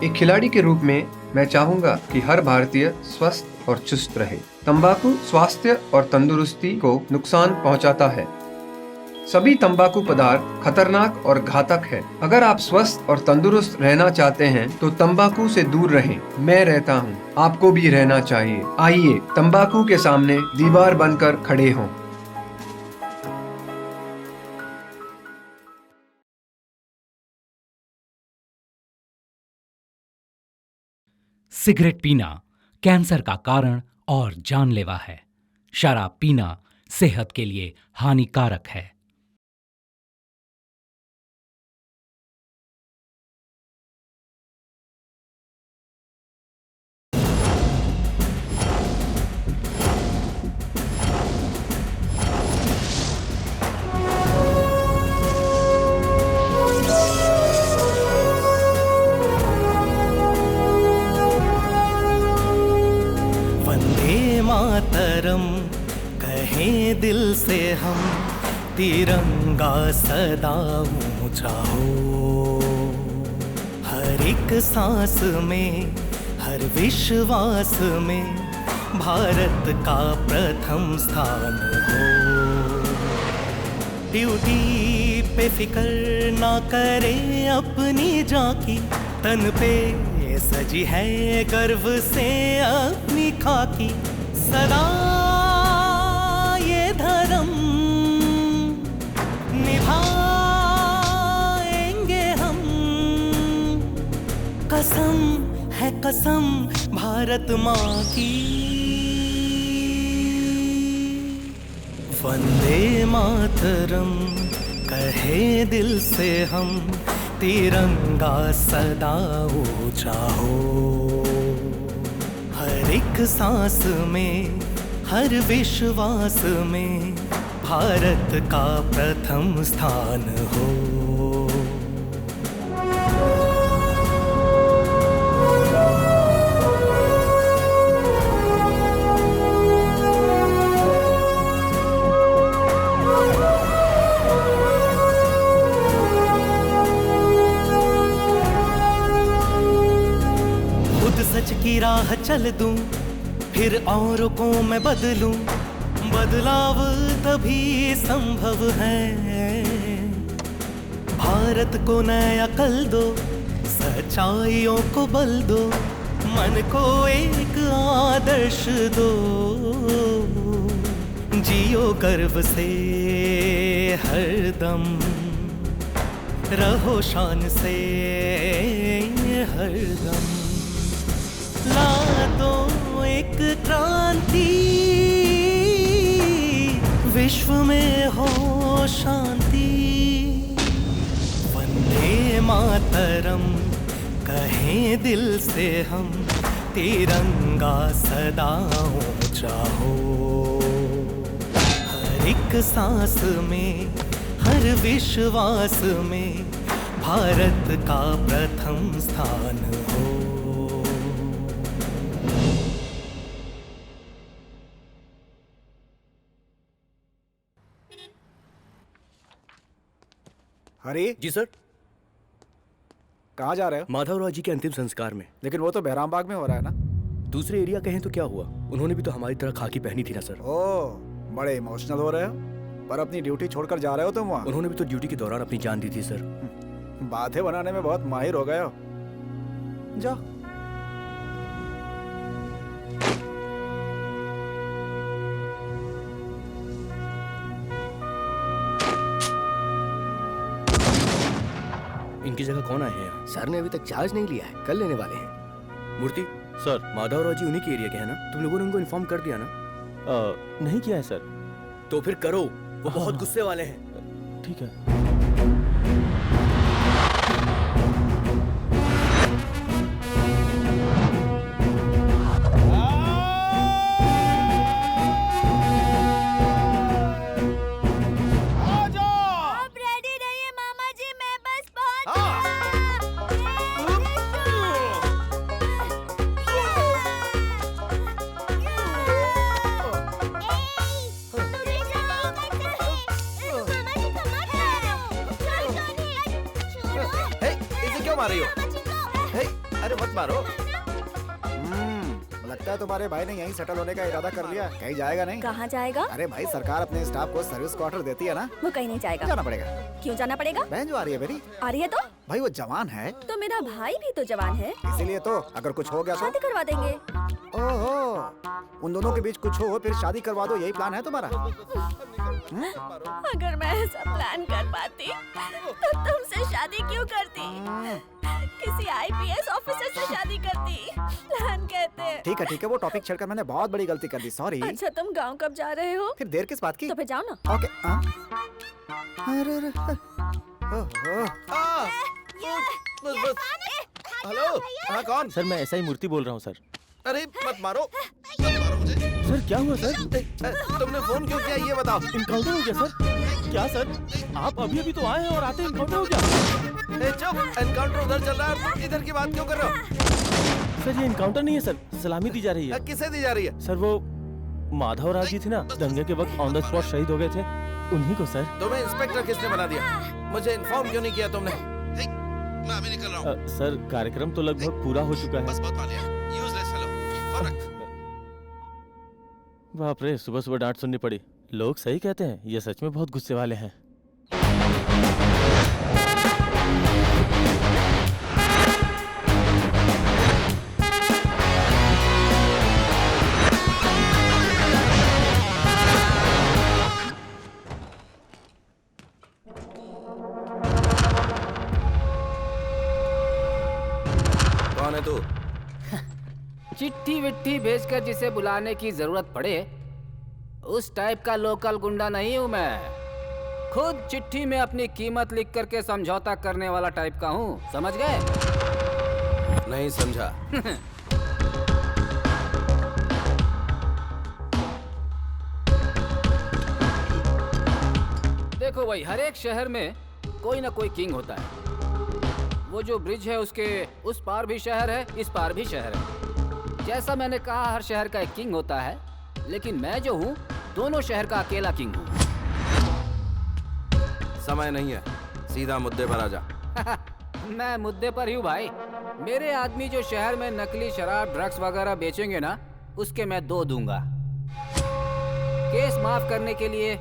एक खिलाड़ी के रूप में मैं चाहूंगा कि हर भारतीय स्वस्थ और चुस्त रहे। तंबाकू स्वास्थ्य और तंदुरुस्ती को नुकसान पहुंचाता है। सभी तंबाकू पदार्थ खतरनाक और घातक है। अगर आप स्वस्थ और तंदुरुस्त रहना चाहते हैं तो तंबाकू से दूर रहें। मैं रहता हूं, आपको भी रहना चाहिए। आइए तंबाकू के सामने दीवार बनकर खड़े हों। सिगरेट पीना कैंसर का कारण और जानलेवा है। शराब पीना सेहत के लिए हानिकारक है। मातरम कहें दिल से हम, तिरंगा सदा ऊंचा हो। हर एक सांस में, हर विश्वास में भारत का प्रथम स्थान हो। ड्यूटी पे फिक्र ना करे अपनी जाकी, तन पे सजी है गर्व से अपनी खाकी। सदा ये धर्म निभाएंगे हम, कसम है कसम भारत माँ की। वंदे मातरम कहे दिल से हम, तिरंगा सदा ऊंचा हो। हर एक सांस में, हर विश्वास में भारत का प्रथम स्थान हो। सच की राह चल दूं, फिर औरों को मैं बदलूं। बदलाव तभी संभव है, भारत को नया कल दो, सच्चाइयों को बल दो, मन को एक आदर्श दो। जियो गर्व से हरदम, रहो शान से हरदम। ला दो एक क्रांति, विश्व में हो शांति। वंदे मातरम कहें दिल से हम, तिरंगा सदा ऊंचा हो। हर एक सांस में, हर विश्वास में भारत का प्रथम स्थान हो। हरी जी सर। कहाँ जा रहे हो? माधवराव जी के अंतिम संस्कार में। लेकिन वो तो बहराम बाग में हो रहा है ना। दूसरे एरिया कहें तो क्या हुआ, उन्होंने भी तो हमारी तरह खाकी पहनी थी ना सर। ओह, बड़े इमोशनल हो रहे हो। पर अपनी ड्यूटी छोड़कर जा रहे हो तुम वहाँ? उन्होंने भी तो ड्यूटी के दौरान अपनी जान दी थी सर। बातें बनाने में बहुत माहिर हो गए हो। जाओ। इनकी जगह कौन आए हैं यहाँ? सर ने अभी तक चार्ज नहीं लिया है, कल लेने वाले हैं। मूर्ति सर, माधवराव जी उन्हीं के एरिया के हैं ना? तुम लोगों ने उनको इन्फॉर्म कर दिया ना? नहीं किया है सर। तो फिर करो, वो बहुत गुस्से वाले हैं। ठीक है। अरे मत मारो। लगता है तुम्हारे भाई ने यहीं सेटल होने का इरादा कर लिया। कहीं जाएगा नहीं? कहाँ जाएगा? अरे भाई, सरकार अपने स्टाफ को सर्विस क्वार्टर देती है ना। वो कहीं नहीं जाएगा। जाना पड़ेगा। क्यों जाना पड़ेगा? बहन जो आ रही है मेरी। आ रही है तो? भाई वो जवान है। तो मेरा भाई भी तो जवान है। इसीलिए तो अगर कुछ हो गया तो शादी करवा देंगे। ओहो, उन दोनों के बीच कुछ हो फिर शादी करवा दो, यही प्लान है तुम्हारा? अगर मैं ऐसा प्लान कर पाती तो तुमसे शादी क्यों करती? किसी IPS ऑफिसर से शादी करती। प्लान कहते हैं। ठीक है, वो टॉपिक छेड़कर मैंने बहुत बड़ी गलती कर दी, सॉरी। अच्छा, तुम गांव कब जा रहे हो? फिर देर किस बात की? तो फिर जाओ ना। ओके। अरे ओहो। हेलो, हाँ कौन? सर मैं ऐसा ही मूर्ति बोल रहा हूँ सर। अरे मत मारो मुझे। सर क्या हुआ सर? तुमने फोन क्यों किया ये बताओ। इनकाउंटर हो गया सर? क्या सर, आप अभी तो आए हैं और आते इनकाउंटर हो गया? चुप, एनकाउंटर उधर चल रहा है, इधर की बात क्यों कर रहे हो? सर ये इनकाउंटर नहीं है सर, सलामी दी जा रही है। किसे दी जा रही है? सर वो माधव राज जी थे ना, दंगे के वक्त ऑन द स्पॉट शहीद हो गए थे, उन्हीं को सर। तुम्हें इंस्पेक्टर किसने बना दिया? मुझे इन्फॉर्म क्यों नहीं किया तुमने? मैं अभी निकल रहा हूँ। सर कार्यक्रम तो लगभग पूरा हो चुका है। बस बहुत मालिया, यूजलेस फेलो, फर्क। बाप रे, सुबह सुबह डांट सुननी पड़ी। लोग सही कहते हैं, ये सच में बहुत गुस्से वाले हैं। कौन है तू? चिट्ठी विट्ठी भेजकर जिसे बुलाने की जरूरत पड़े उस टाइप का लोकल गुंडा नहीं हूं मैं। खुद चिट्ठी में अपनी कीमत लिख करके समझौता करने वाला टाइप का हूं, समझ गए? नहीं समझा। देखो भाई, हर एक शहर में कोई ना कोई किंग होता है। वो जो ब्रिज है उसके उस पार भी शहर है, इस पार भी शहर है। जैसा मैंने कहा, हर शहर का एक किंग होता है, लेकिन मैं जो हूँ दोनों शहर का अकेला किंग हूँ। समय नहीं है, सीधा मुद्दे पर आ जा। मैं मुद्दे पर ही हूँ भाई। मेरे आदमी जो शहर में नकली शराब ड्रग्स वगैरह बेचेंगे ना, उसके मैं 2 दूंगा। केस माफ करने के लिए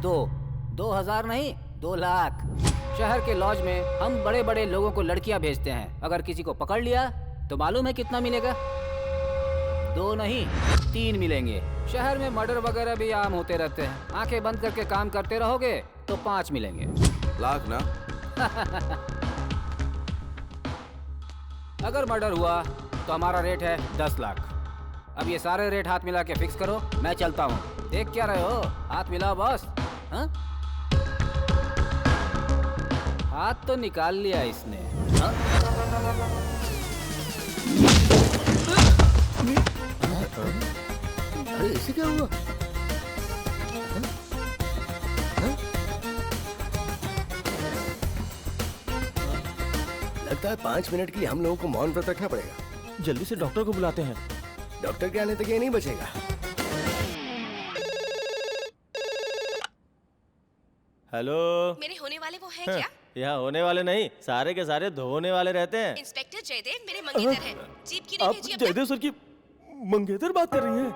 2,000 नहीं 2 लाख। शहर के लॉज में हम बड़े बड़े लोगों को लड़कियां भेजते हैं। अगर किसी को पकड़ लिया तो मालूम है कितना मिलेगा? 2 नहीं 3 मिलेंगे। शहर में मर्डर वगैरह भी आम होते रहते हैं। आंखें बंद करके काम करते रहोगे तो 5 मिलेंगे। लाख ना? अगर मर्डर हुआ तो हमारा रेट है 10 लाख। अब ये सारे रेट हाथ मिला के फिक्स करो, मैं चलता हूँ। देख क्या रहे हो? हाथ मिलाओ बॉस। हाँ? हाथ तो निकाल लिया इसने। हाँ? अरे इसे क्या हुआ? लगता है 5 मिनट के लिए हम लोगों को मौन व्रत रखना पड़ेगा। जल्दी से डॉक्टर को बुलाते हैं। डॉक्टर के आने तक ये नहीं बचेगा। हेलो, मेरे होने वाले वो हैं हाँ, क्या? यहाँ होने वाले नहीं, सारे के सारे धोने वाले रहते हैं। इंस्पेक्टर जयदेव मेरे मंगेतर हैं। जीप की नहीं आप भेजी अब तक? जयदेव सर की मंगेतर बात कर रही हैं?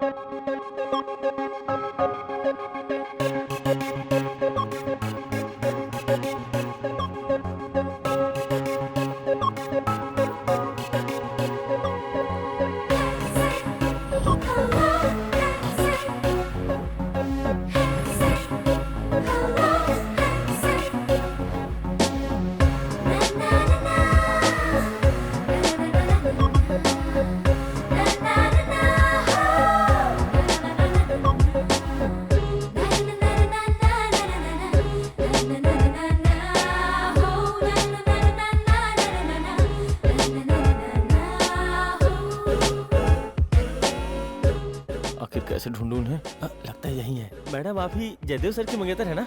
आखिर कैसे ढूंढूं उन्हें? लगता है यही है। मैडम आप ही जयदेव सर की मंगेतर है ना?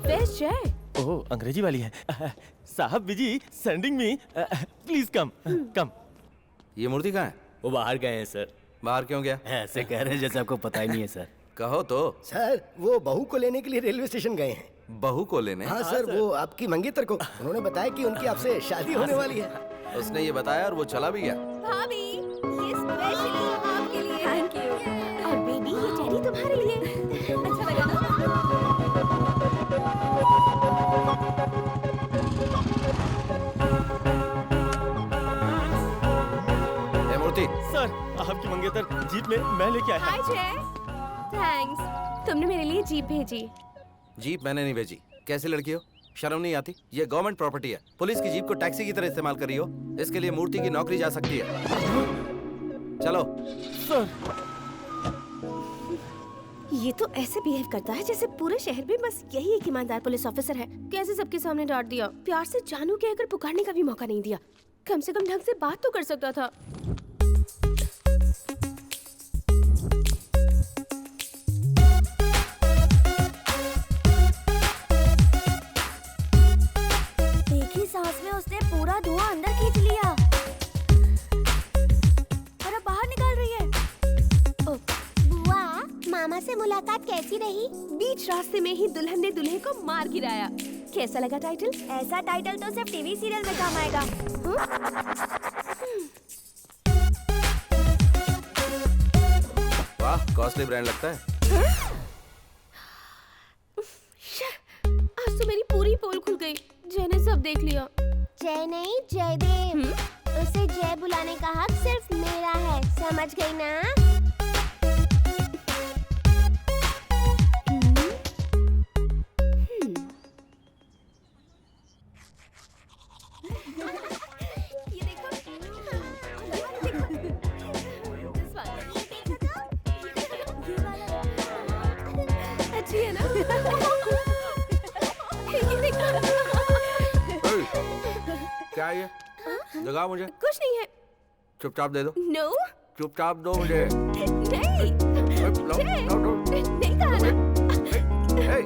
Where's Jay? ओह, अंग्रेजी वाली है। साहब busy sending me, please come come. ये मूर्ति कहाँ है? वो बाहर गए हैं सर। बाहर क्यों गया? ऐसे कह रहे हैं जैसे आपको पता ही नहीं है सर। कहो तो। सर वो बहू को लेने के लिए रेलवे स्टेशन गए हैं। बहू को लेने? हाँ सर, वो आपकी मंगेतर को। उन्होंने बताया कि उनकी आपसे शादी होने वाली है। उसने ये बताया और वो चला भी गया। भाभी, ये स्पेशली आपके लिए। Thank you. और बेबी, ये टेडी तुम्हारे लिए। अच्छा लगा ना? ए मूर्ति, सर, आपकी मंगेतर जीप में मैं लेके आया। हाय जय। थैंक्स। तुमने मेरे लिए जीप भेजी। जीप मैंने नहीं भेजी। कैसी लड़की हो, शर्म नहीं आती? ये गवर्नमेंट प्रॉपर्टी है। पुलिस की जीप को टैक्सी की तरह इस्तेमाल कर रही हो। इसके लिए मूर्ति की नौकरी जा सकती है। चलो। सर, ये तो ऐसे बिहेव करता है जैसे पूरे शहर में बस यही एक ईमानदार पुलिस ऑफिसर है। कैसे सबके सामने डांट दिया। प्यार से जानू के अगर पुकारने का भी मौका नहीं दिया। कम से कम ढंग से बात तो कर सकता था। एक ही सांस में उसने पूरा धुआं अंदर खींच लिया और अब बाहर निकाल रही है। बुआ, मामा से मुलाकात कैसी रही? बीच रास्ते में ही दुल्हन ने दूल्हे को मार गिराया। कैसा लगा टाइटल? ऐसा टाइटल तो सिर्फ टीवी सीरियल में काम आएगा। वाह, कॉस्टली ब्रांड लगता है। आज तो मेरी पूरी पोल खुल गई। जय ने सब देख लिया। जय नहीं, जयदेव। उसे जय बुलाने का हक सिर्फ मेरा है, समझ गई ना? ये देखो। अच्छी है ना? ये देखो। क्या ये? जगा मुझे। कुछ नहीं है। चुपचाप दे दो। नो। चुपचाप दो मुझे। नहीं। लो, लो, लो। नहीं कहा ना। हे, हे।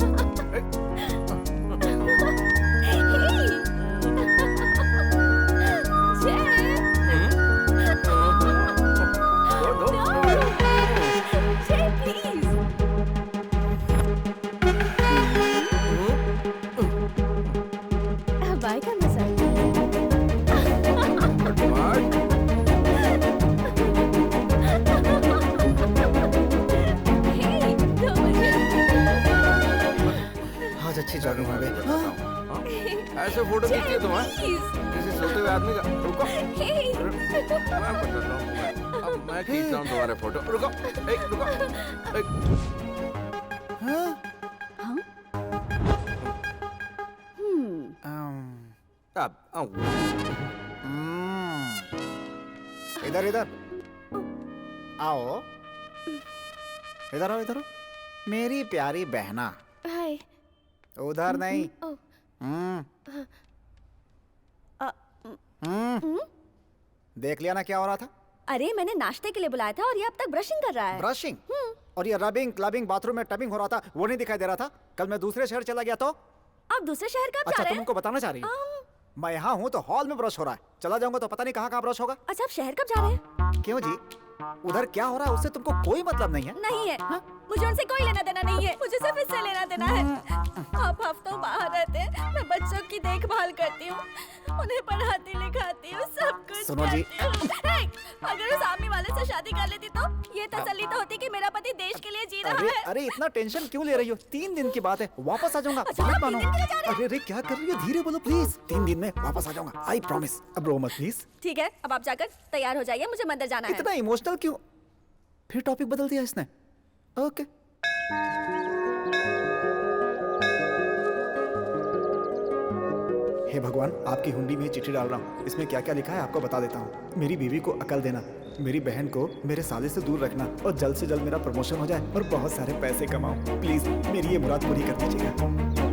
बाय का मजा। आज अच्छी जॉगिंग हो गई। ऐसे फोटो खींचती है तुम? किसी सोते हुए आदमी का? रुको। मैं बताता हूँ। अब मैं खींचता हूँ तुम्हारे फोटो। रुको। रुको। अब आओ। इधर इधर आओ। इधर आओ, इधर आओ। मेरी प्यारी बहना। हाय। उधर नहीं। देख लिया ना क्या हो रहा था? अरे मैंने नाश्ते के लिए बुलाया था और ये अब तक ब्रशिंग कर रहा है। ब्रशिंग? और ये रबिंग, क्लबिंग, बाथरूम में टबिंग हो रहा था, वो नहीं दिखाई दे रहा था? कल मैं दूसरे शहर चला गया तो? आप दूसरे शहर कब जा अच्छा, रहे तुम हैं? उनको बताना चाह रही हो? मैं यहाँ हूँ तो हॉल में ब्रश हो रहा है। चला जाऊंगा तो पता नहीं कहाँ कहाँ ब्रश होगा। अच्छा, आप शहर कब जा रहे हैं? क्यों जी? उधर क्या हो रहा है उससे तुमको कोई मतलब नहीं है? नहीं है। मुझे उनसे कोई लेना देना नहीं है। मुझे सिर्फ इससे लेना देना है। आप हफ्तों बाहर रहते हैं, मैं बच्चों की देखभाल करती हूँ, उन्हें पढ़ाती लिखाती हूँ, सब कुछ सुनो जी। अगर उस आर्मी वाले से शादी कर लेती तो ये तसल्ली तो होती कि मेरा पति देश के लिए जी रहा है। अरे इतना टेंशन क्यों ले रही हो? 3 दिन की बात है, वापस आ जाऊंगा। बात मानो। अरे क्या कर रही हो? धीरे बोलो प्लीज। 3 दिन में वापस आ जाऊंगा, आई प्रॉमिस। अब रो मत प्लीज। ठीक है, अब आप जाकर तैयार हो जाइए, मुझे मंदिर जाना है। इतना इमोशनल क्यों? फिर टॉपिक बदल दिया इसने। ओके। हे भगवान, आपकी हुंडी में चिट्ठी डाल रहा हूँ। इसमें क्या क्या लिखा है आपको बता देता हूँ। मेरी बीवी को अकल देना, मेरी बहन को मेरे साले से दूर रखना और जल्द से जल्द मेरा प्रमोशन हो जाए और बहुत सारे पैसे कमाऊं। प्लीज मेरी ये मुराद पूरी कर दीजिएगा।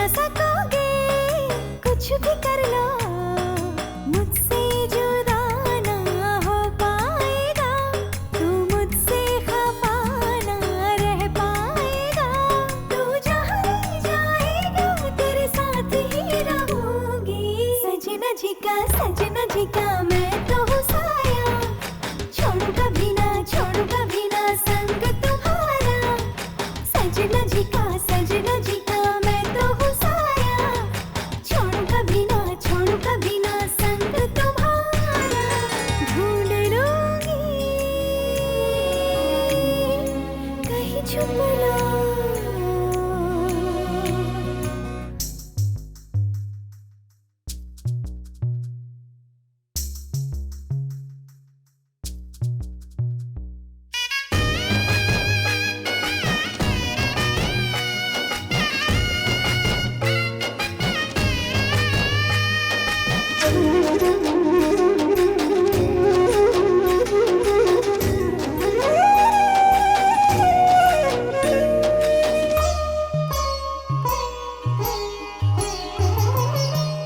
ना सकोगे, कुछ भी कर लो, मुझसे जुदा ना हो पाएगा, तू मुझसे खफा ना रह पाएगा, तू जहाँ ले जाएगा तेरे साथ ही रहूंगी। सजना जी का मैं तो हूँ साया, छोड़ू कभी ना संग तुम्हारा। सजना जी का मैं तो हूँ साया, छोड़ू कभी ना संग तुम्हारा। ढूंढ लूंगी कहीं छुप लो।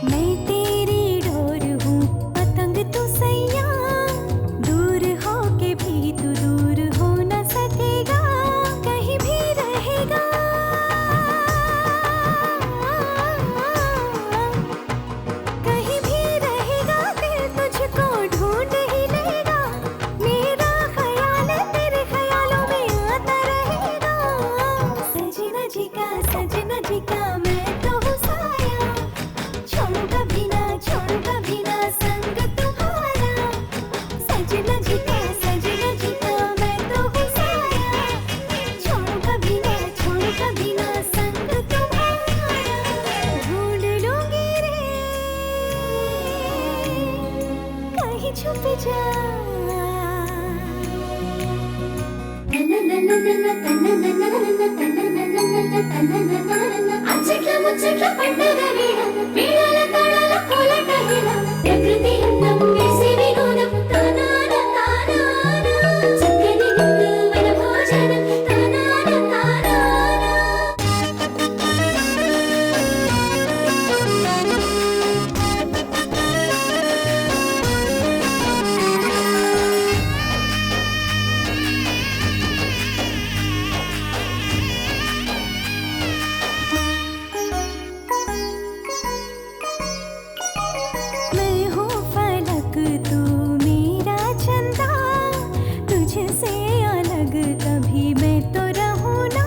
मैं तेरी डोर हूँ, पतंग तू सैया, दूर हो के भी तू दूर हो न सकेगा, कहीं भी रहेगा, कहीं भी रहेगा, दिल तुझको ढूंढ ही लेगा, मेरा ख्याल तेरे ख्यालों में आता रहेगा। सजना जी का मैं तो हूँ साया, छोड़ू कभी ना संग तुम्हारा। सजना जी का मैं तो हूँ साया, छोड़ू कभी ना संग तुम्हारा। ढूंढ लूंगी रे कहीं छुप जा। అచ్చట్ల ముచ్చట్ల పండగ వేళ వీణల తాళాల కోలాట హేళ ప్రకృతి అందం వేసే వినోదం తానాన తానాన చక్కని గుండు మన భోజనం తానాన తానాన. मैं हूँ फलक तू मेरा चंदा, तुझसे अलग कभी मैं तो रहूँ ना,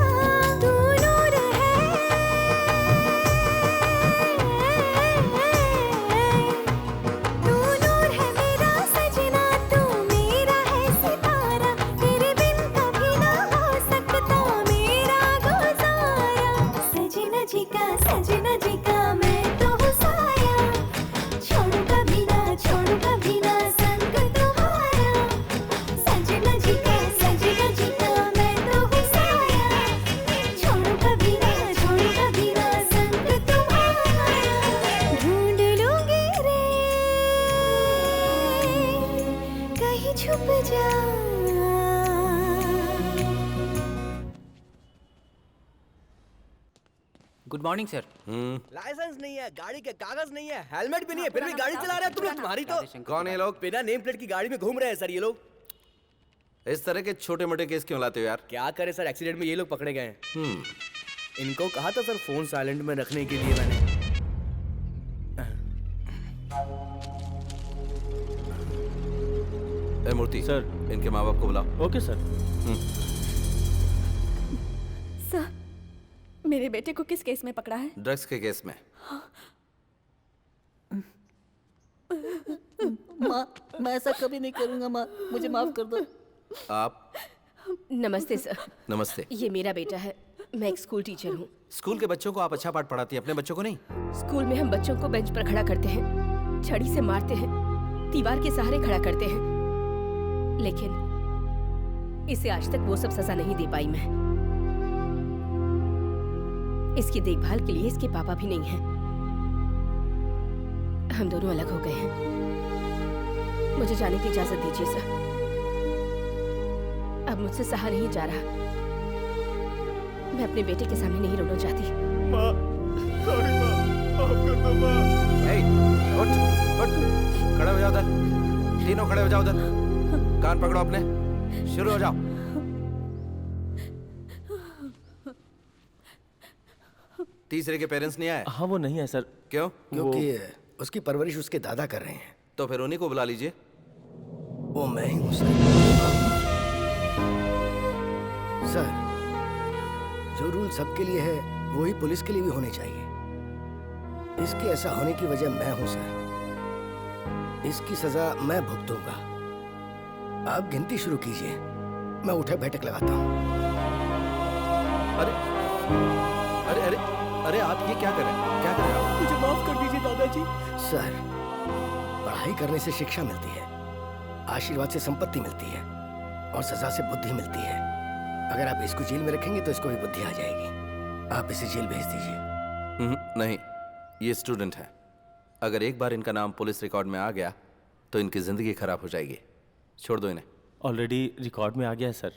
तू नूर है, तू नूर है मेरा सजना, तू मेरा है सितारा, तेरे बिन कभी ना हो सकता मेरा गुजारा। सजना जी का मैं तो हूँ साया, छोड़ू कभी ना संग तुम्हारा। सजना जी का मैं तो हूँ साया, छोड़ू कभी ना संग तुम्हारा। ढूंढ लूंगी रे कहीं छुप जा। Good morning sir. लाइसेंस नहीं है, गाड़ी के कागज नहीं है, हेलमेट भी नहीं है, फिर भी गाड़ी चला रहे हैं तुम लोग। तुम्हारी तो कौन है ये लोग? बिना नेम प्लेट की गाड़ी में घूम रहे हैं सर ये लोग। इस तरह के छोटे मोटे केस क्यों लाते हो यार? क्या करे सर, एक्सीडेंट में ये लोग पकड़े गए हैं। इनको कहा था सर फोन साइलेंट में रखने के लिए मैंने। ए मूर्ति सर, इनके माँ बाप को बुलाओ। Okay sir. सर, मेरे बेटे को किस केस में पकड़ा है? ड्रग्स के केस में। माँ, मैं ऐसा कभी नहीं करूंगा माँ, मुझे माफ कर दो। आप? नमस्ते सर। नमस्ते। ये मेरा बेटा है, मैं एक स्कूल टीचर हूँ। स्कूल के बच्चों को आप अच्छा पाठ पढ़ाती हैं, अपने बच्चों को नहीं? स्कूल में हम बच्चों को बेंच पर खड़ा करते हैं, छड़ी से मारते हैं, दीवार के सहारे खड़ा करते हैं, लेकिन इसे आज तक वो सब सजा नहीं दे पाई मैं। इसकी देखभाल के लिए इसके पापा भी नहीं हैं। हम दोनों अलग हो गए हैं। मुझे जाने की इजाजत दीजिए सर। अब मुझसे सहा नहीं जा रहा। मैं अपने बेटे के सामने नहीं रोना चाहती। माँ, सॉरी माँ, माफ कर दो माँ। उठ उठ, खड़े हो जाओ उधर, तीनों खड़े हो जाओ उधर, कान पकड़ो अपने, शुरू हो जाओ। तीसरे के पेरेंट्स नहीं आए? हाँ वो नहीं है सर। क्यों? क्योंकि उसकी परवरिश उसके दादा कर रहे हैं। तो फिर उन्हीं को बुला लीजिए। वो मैं ही हूँ सर। सर, जो रूल सबके लिए है वही पुलिस के लिए भी होने चाहिए। इसके ऐसा होने की वजह मैं हूँ सर। इसकी सजा मैं भुगतूंगा। आप गिनती शुरू कीजिए, मैं उठक बैठक लगाता हूँ। अरे अरे अरे अरे आप ये क्या कर रहे हैं? क्या कर रहे हैं? मुझे माफ कर दीजिए दादाजी। सर, पढ़ाई करने से शिक्षा मिलती है, आशीर्वाद से संपत्ति मिलती है और सजा से बुद्धि मिलती है। अगर आप इसको जेल में रखेंगे तो इसको भी बुद्धि आ जाएगी। आप इसे जेल भेज दीजिए। नहीं, ये स्टूडेंट है। अगर एक बार इनका नाम पुलिस रिकॉर्ड में आ गया तो इनकी जिंदगी खराब हो जाएगी। छोड़ दो इन्हें। ऑलरेडी रिकॉर्ड में आ गया है सर।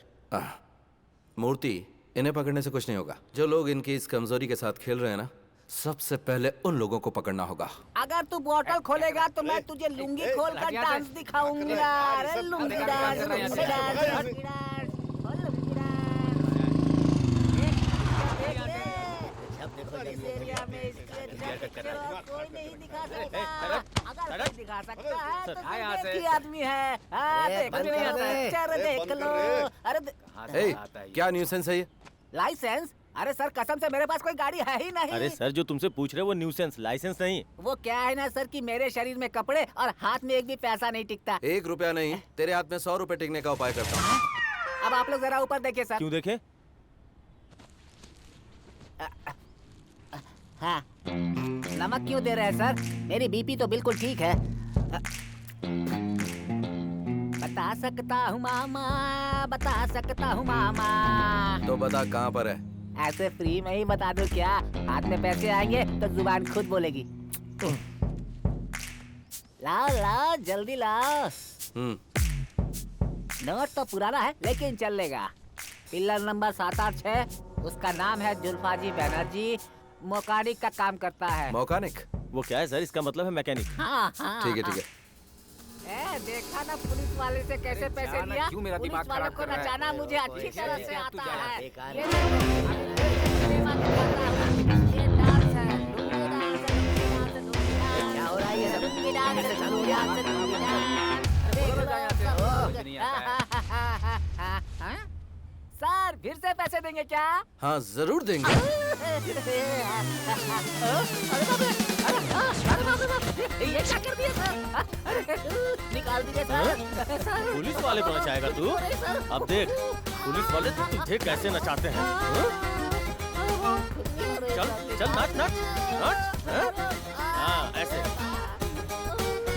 मूर्ति, इन्हें पकड़ने से कुछ नहीं होगा। जो लोग इनकी इस कमजोरी के साथ खेल रहे हैं ना, सबसे पहले उन लोगों को पकड़ना होगा। अगर तू बोतल खोलेगा तो मैं तुझे लुंगी खोल कर डांस दिखाऊंगा। अरे लुंगी डांस, लुंगी डांस। कोई नहीं दिखा सकता। अगर कोई दिखा सकता है तो देखी आदमी है। चलो देख लो। अरे क्या न्यूसेंस है ये? लाइसेंस? अरे सर कसम से मेरे पास कोई गाड़ी है ही नहीं। अरे सर जो तुमसे पूछ रहे वो न्यूसेंस, लाइसेंस नहीं। वो क्या है ना सर कि मेरे शरीर में कपड़े और हाथ में एक भी पैसा नहीं टिकता। 1 रुपया नहीं, तेरे हाथ में 100 रुपए टिकने का उपाय करता हूँ। अब आप लोग जरा ऊपर देखिए सर। क्यों देखे? हाँ, नमक क्यों दे रहे हैं सर? मेरी बीपी तो बिल्कुल ठीक है। बता सकता हूँ मामा, बता सकता हूँ मामा। तो बता कहाँ पर है? ऐसे फ्री में ही बता दूं क्या? हाथ में पैसे आएंगे तो जुबान खुद बोलेगी। लाओ लाओ जल्दी लाओ। नोट तो पुराना है लेकिन चलेगा। पिलर नंबर 786, उसका नाम है जुल्फाजी बनर्जी, मैकेनिक का काम करता है। मैकेनिक? वो क्या है सर? इसका मतलब है मैकेनिक। हाँ हाँ। ठीक है ठीक है। देखा ना पुलिस वाले से कैसे पैसे लिया? क्यों मेरा दिमाग पुलिस वालों खराब को कर रहा है? नचाना मुझे अच्छी तरह से आता है। क्या हो रहा है ये सब? कैसे चालू हो गया? सर फिर से पैसे देंगे क्या? हाँ जरूर देंगे। ये क्या कर दिया सर? निकाल दीजिए सर। पुलिस वाले को नचाएगा तू? अब देख पुलिस वाले तुझे कैसे नचाते हैं। चल चल नाच नाच नाच। हाँ ऐसे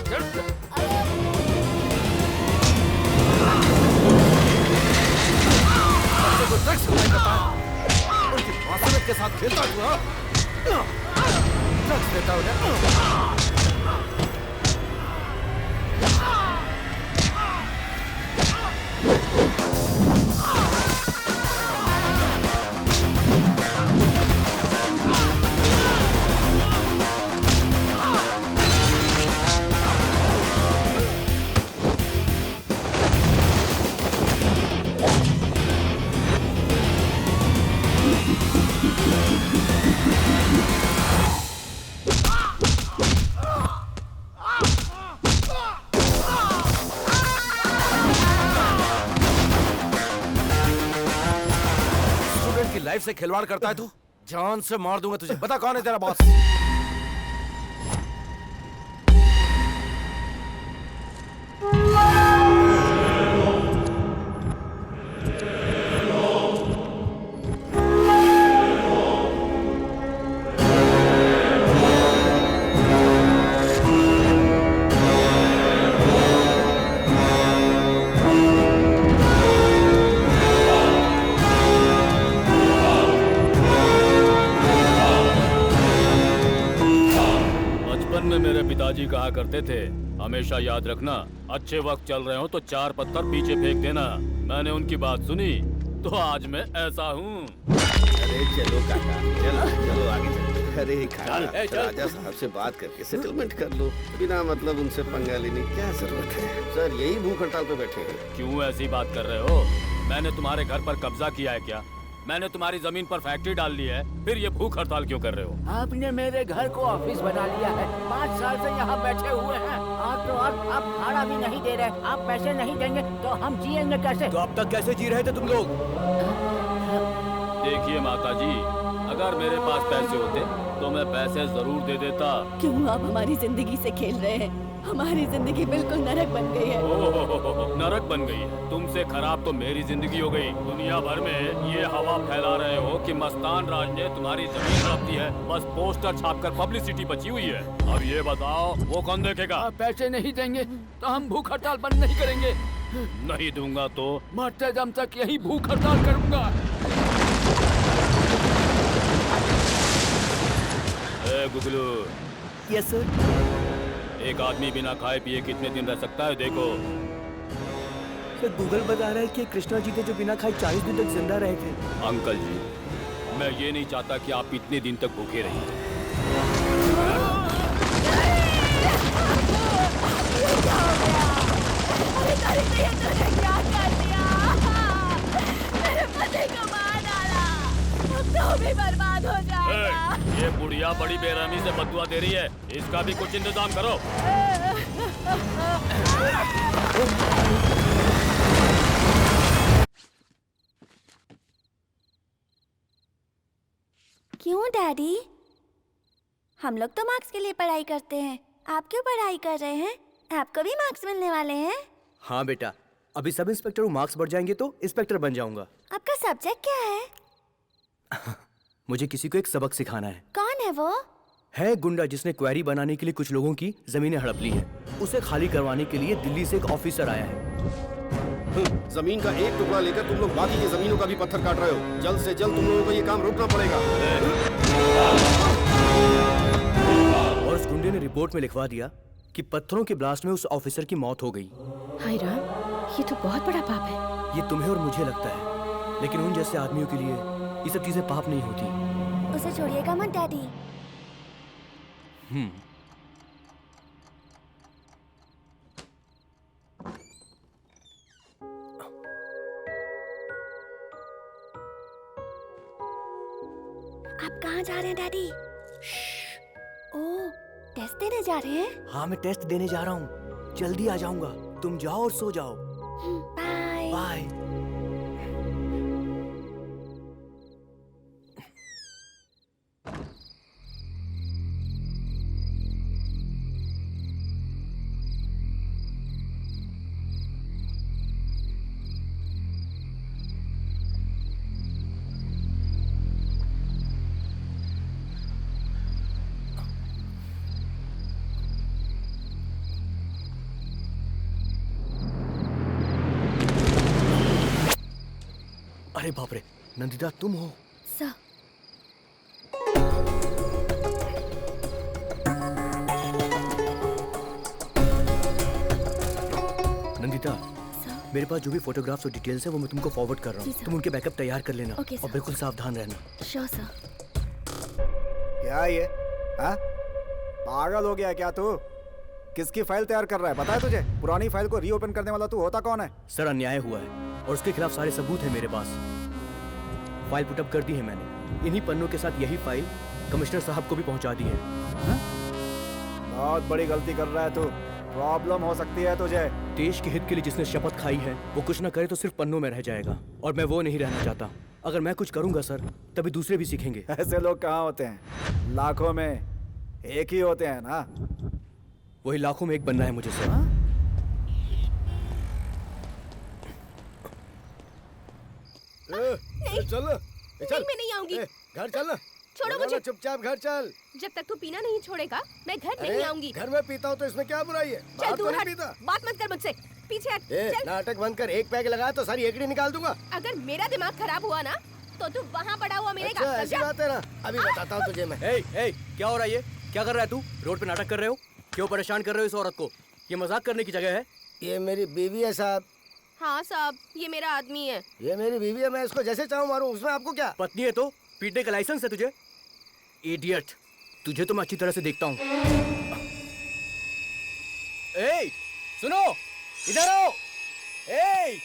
चल। के साथ खेलता हुआ ड्रग्स देता हूँ। लाइफ से खिलवाड़ करता है तू? जान से मार दूंगा तुझे। बता कौन है तेरा बॉस? मेरे पिताजी कहा करते थे, हमेशा याद रखना, अच्छे वक्त चल रहे हो तो 4 पत्थर पीछे फेंक देना। मैंने उनकी बात सुनी तो आज मैं ऐसा हूँ। अरे चलो काका, चलो चलो आगे चलो। अरे राजा साहब से बात करके सेटलमेंट कर लो, बिना मतलब उनसे पंगा लेने की क्या जरूरत है। सर यही भूख हड़ताल पे बैठे हैं। क्यों ऐसी बात कर रहे हो? मैंने तुम्हारे घर पर कब्जा किया है क्या? मैंने तुम्हारी जमीन पर फैक्ट्री डाल ली है, फिर ये भूख हड़ताल क्यों कर रहे हो? आपने मेरे घर को ऑफिस बना लिया है, 5 साल से यहाँ बैठे हुए हैं। आप भाड़ा भी नहीं दे रहे, आप पैसे नहीं देंगे तो हम जिएंगे कैसे? तो अब तक कैसे जी रहे थे तुम लोग? देखिए माताजी, अगर मेरे पास पैसे होते तो मैं पैसे जरूर दे देता। क्यों आप हमारी जिंदगी से खेल रहे हैं? हमारी जिंदगी बिल्कुल नरक बन गई है। नरक बन गई है? तुमसे खराब तो मेरी जिंदगी हो गई। दुनिया भर में ये हवा फैला रहे हो कि मस्तान राज ने तुम्हारी जमीन हड़प दी है, बस पोस्टर छापकर पब्लिसिटी बची हुई है। अब ये बताओ वो कौन देखेगा? आप पैसे नहीं देंगे तो हम भूख हड़ताल बंद नहीं करेंगे। नहीं दूंगा तो मरते दम तक यही भूख हड़ताल करूंगा। गुगलू। Yes sir. एक आदमी बिना खाए पिए कितने दिन रह सकता है? देखो सर, गूगल बता रहा है कि कृष्णा जी थे जो बिना खाए 40 दिन तक जिंदा रहे थे। अंकल जी, मैं ये नहीं चाहता कि आप इतने दिन तक भूखे रहिए। भी बर्बाद हो जाएगा। ये बुढ़िया बड़ी बेरहमी से बदुआ दे रही है, इसका भी कुछ इंतजाम करो। क्यों डैडी? हम लोग तो मार्क्स के लिए पढ़ाई करते हैं, आप क्यों पढ़ाई कर रहे हैं? आपको भी मार्क्स मिलने वाले हैं। हाँ बेटा, अभी सब इंस्पेक्टर मार्क्स बढ़ जाएंगे तो इंस्पेक्टर बन जाऊंगा। आपका सब्जेक्ट क्या है? मुझे किसी को एक सबक सिखाना है। कौन है वो? है गुंडा जिसने क्वेरी बनाने के लिए कुछ लोगों की जमीनें हड़प ली हैं। उसे खाली करवाने के लिए दिल्ली से एक ऑफिसर आया है। जमीन का एक टुकड़ा लेकर तुम लोग बाकी की जमीनों का भी पत्थर काट रहे हो। जल्द से जल्द तुम लोगों को ये काम रोकना पड़ेगा। और उस गुंडे ने रिपोर्ट में लिखवा दिया कि पत्थरों के ब्लास्ट में उस ऑफिसर की मौत हो गई। हाय राम, ये तो बहुत बड़ा पाप है। ये तुम्हें और मुझे लगता है, लेकिन उन जैसे आदमियों के लिए ये सब चीजें पाप नहीं होती। उसे छोड़िएगा मत डैडी। आप कहाँ जा रहे हैं डैडी? ओह, टेस्ट देने जा रहे हैं? हाँ, मैं टेस्ट देने जा रहा हूँ, जल्दी आ जाऊंगा। तुम जाओ और सो जाओ। Bye bye. अरे बाप रे, नंदिता तुम हो? सर। नंदिता, मेरे पास जो भी फोटोग्राफ्स और डिटेल्स है वो मैं तुमको फॉरवर्ड कर रहा हूँ। तुम उनके बैकअप तैयार कर लेना और बिल्कुल सावधान रहना। Sure sir. क्या ये? हाँ? पागल हो गया क्या तू? किसकी फाइल तैयार कर रहा है? पता है तुझे? पुरानी फाइल को रीओपन करने वाला तू होता कौन है? सर, अन्याय हुआ है और उसके खिलाफ सारे सबूत हैं मेरे पास। फाइल पुटअप कर दी है मैंने। इन्हीं पन्नों के साथ यही फाइल कमिश्नर साहब को भी पहुंचा दी है। बहुत बड़ी गलती कर रहा है तू। प्रॉब्लम हो सकती है तुझे। देश के हित के लिए जिसने शपथ खाई है वो कुछ ना करे तो सिर्फ पन्नों में रह जाएगा, और मैं वो नहीं रहना चाहता। अगर मैं कुछ करूंगा सर, तभी दूसरे भी सीखेंगे। ऐसे लोग कहाँ होते हैं? लाखों में एक ही होते हैं ना। वही लाखों में एक बनना है मुझे सर। चल नहीं, मैं नहीं आऊंगी। घर चल। छोड़ो मुझे। चुपचाप घर चल। जब तक तू पीना नहीं छोड़ेगा मैं घर नहीं आऊंगी। घर में पीता हूँ तो इसमें क्या बुराई है? चल दूर हट, बात मत कर मुझसे। पीछे हट। चल। नाटक बंद कर। एक पैक लगाया तो सारी एकड़ी निकाल दूंगा। अगर मेरा दिमाग खराब हुआ ना तो तू वहाँ पड़ा हुआ मिलेगा। अच्छा, ऐसी बात है ना? अभी बताता हूँ तुझे मैं। क्या हो रहा है ये? क्या कर रहा है तू? रोड पे नाटक कर रहे हो? क्यों परेशान कर रहे हो इस औरत को? ये मजाक करने की जगह है। ये मेरी बीवी है साहब। हाँ साहब, ये मेरा आदमी है। ये मेरी बीवी है, मैं इसको जैसे चाहूँ मारूं, उसमें आपको क्या? पत्नी है तो पीटने का लाइसेंस है तुझे? इडियट। तुझे तो मैं अच्छी तरह से देखता हूँ। ए, सुनो, इधर आओ। ए!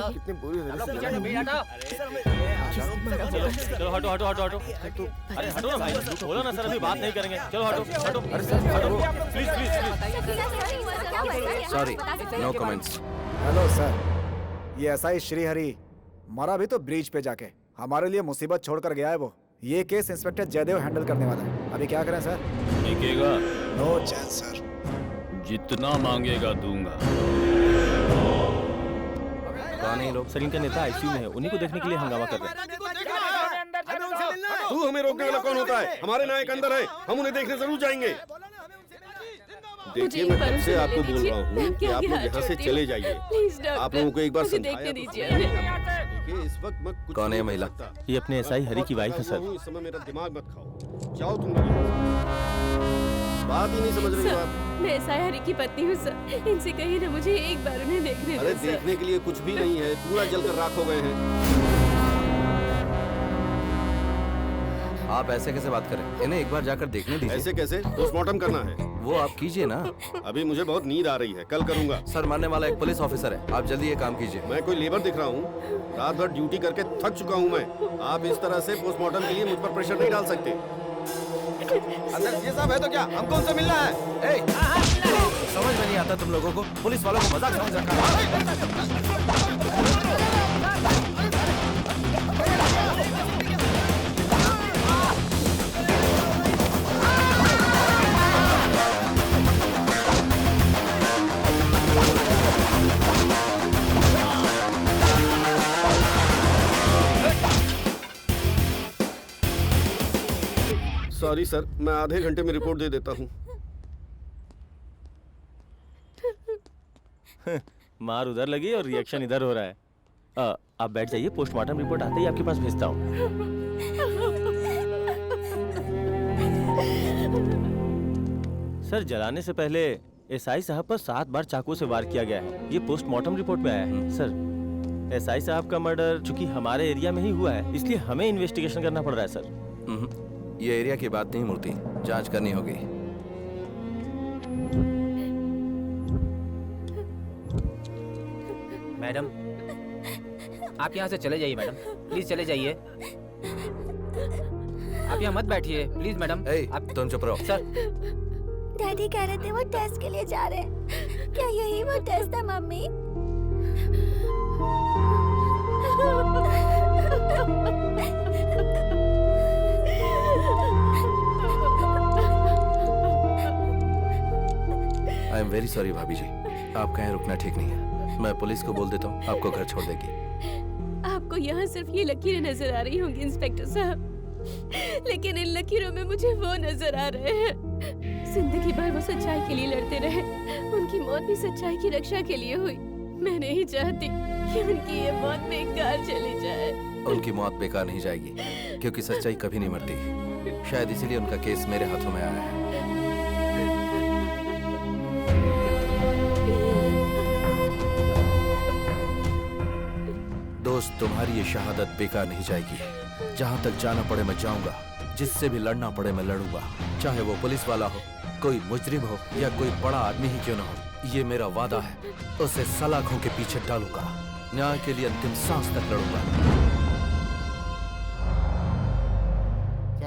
कितने बुरी चलो हटो हटो हटो हटो। अरे हटो ना भाई, बोलो ना सर, अभी बात नहीं करेंगे। चलो हटो हटो। अरे सर हटो please please please. Sorry, no comments. Hello sir, ये एसआई श्रीहरि मरा भी तो ब्रिज पे जाके। हमारे लिए मुसीबत छोड़कर गया है वो। ये केस इंस्पेक्टर जयदेव हैंडल करने वाला है। अभी क्या करें सर? देखेगा? No chance sir. जितना मांगेगा दूंगा। कौन है लोग? सर इनका नेता आईसीयू में है, उन्हीं को देखने के लिए हंगामा कर रहे हैं। तू हमें रोकने वाला कौन होता है? हमारे नायक अंदर है, हम उन्हें देखने जरूर जाएंगे। देखिए मैं कब से आपको बोल रहा हूँ कि आप लोग यहाँ से चले जाइए। आप लोगों को एक बार समझाया देखिए इस वक्त मैं कुछ कौन है महिला? ये अपने एसआई हरि की वाइफ है सर। इस समय मेरा दिमाग मत खाओ, जाओ तुम लोग। बात ही नहीं समझ रही हो आप। मैं एसआई हरि की पत्नी हूँ सर, इनसे कहिए ना मुझे एक बार उन्हें देखने अरे दो सर। देखने के लिए कुछ भी नहीं है, पूरा जलकर राख हो गए हैं। आप ऐसे कैसे बात करें? इन्हें एक बार जाकर देखने दीजिए। ऐसे कैसे? पोस्टमार्टम करना है। वो आप कीजिए ना। अभी मुझे बहुत नींद आ रही है, कल करूंगा। सर मरने वाला एक पुलिस ऑफिसर है, आप जल्दी ये काम कीजिए। मैं कोई लेबर दिख रहा हूँ? रात भर ड्यूटी करके थक चुका हूँ मैं। आप इस तरह से पोस्टमार्टम के लिए मुझ पर प्रेशर नहीं डाल सकते। अंदर ये सब है तो क्या हमको उनसे मिलना है? ए, समझ में नहीं आता तुम लोगों को, पुलिस वालों को मजाक समझ रखा है। सॉरी सर, मैं आधे घंटे में रिपोर्ट दे देता हूँ। मार उधर लगी और रिएक्शन इधर हो रहा है। आप बैठ जाइए, पोस्टमार्टम रिपोर्ट आते ही आपके पास भेजता हूँ। सर जलाने से पहले एसआई साहब पर 7 बार चाकू से वार किया गया है, ये पोस्टमार्टम रिपोर्ट में आया है। सर एसआई साहब का मर्डर चूंकि हमारे एरिया में ही हुआ है, इसलिए हमें इन्वेस्टिगेशन करना पड़ रहा है सर। ये एरिया की बात नहीं मूर्ति, जांच करनी होगी। मैडम आप यहाँ से चले जाइए मैडम, प्लीज चले जाइए। आप यहाँ मत बैठिए प्लीज मैडम। आप तुम चुप रहो। सर डैडी कह रहे थे वो टेस्ट के लिए जा रहे हैं। क्या यही वो टेस्ट है mummy? I am very sorry भाभी जी, आपका यहाँ रुकना ठीक नहीं है। मैं पुलिस को बोल देता हूँ, आपको घर छोड़ देगी। आपको यहाँ सिर्फ ये लकीरें नजर आ रही होंगी इंस्पेक्टर साहब, लेकिन इन लकीरों में मुझे वो नजर आ रहे हैं। जिंदगी भर वो सच्चाई के लिए लड़ते रहे, उनकी मौत भी सच्चाई की रक्षा के लिए हुई। मैं नहीं चाहती कि उनकी ये मौत बेकार चली जाए। उनकी मौत बेकार नहीं जाएगी, क्योंकि सच्चाई कभी नहीं मरती। शायद इसीलिए उनका केस मेरे हाथों में आया है। दोस्त, तुम्हारी ये शहादत बेकार नहीं जाएगी। जहां तक जाना पड़े मैं जाऊंगा, जिससे भी लड़ना पड़े मैं लड़ूंगा, चाहे वो पुलिस वाला हो, कोई मुजरिम हो या कोई बड़ा आदमी ही क्यों ना हो। ये मेरा वादा है, उसे सलाखों के पीछे डालूंगा, न्याय के लिए अंतिम सांस तक लड़ूंगा।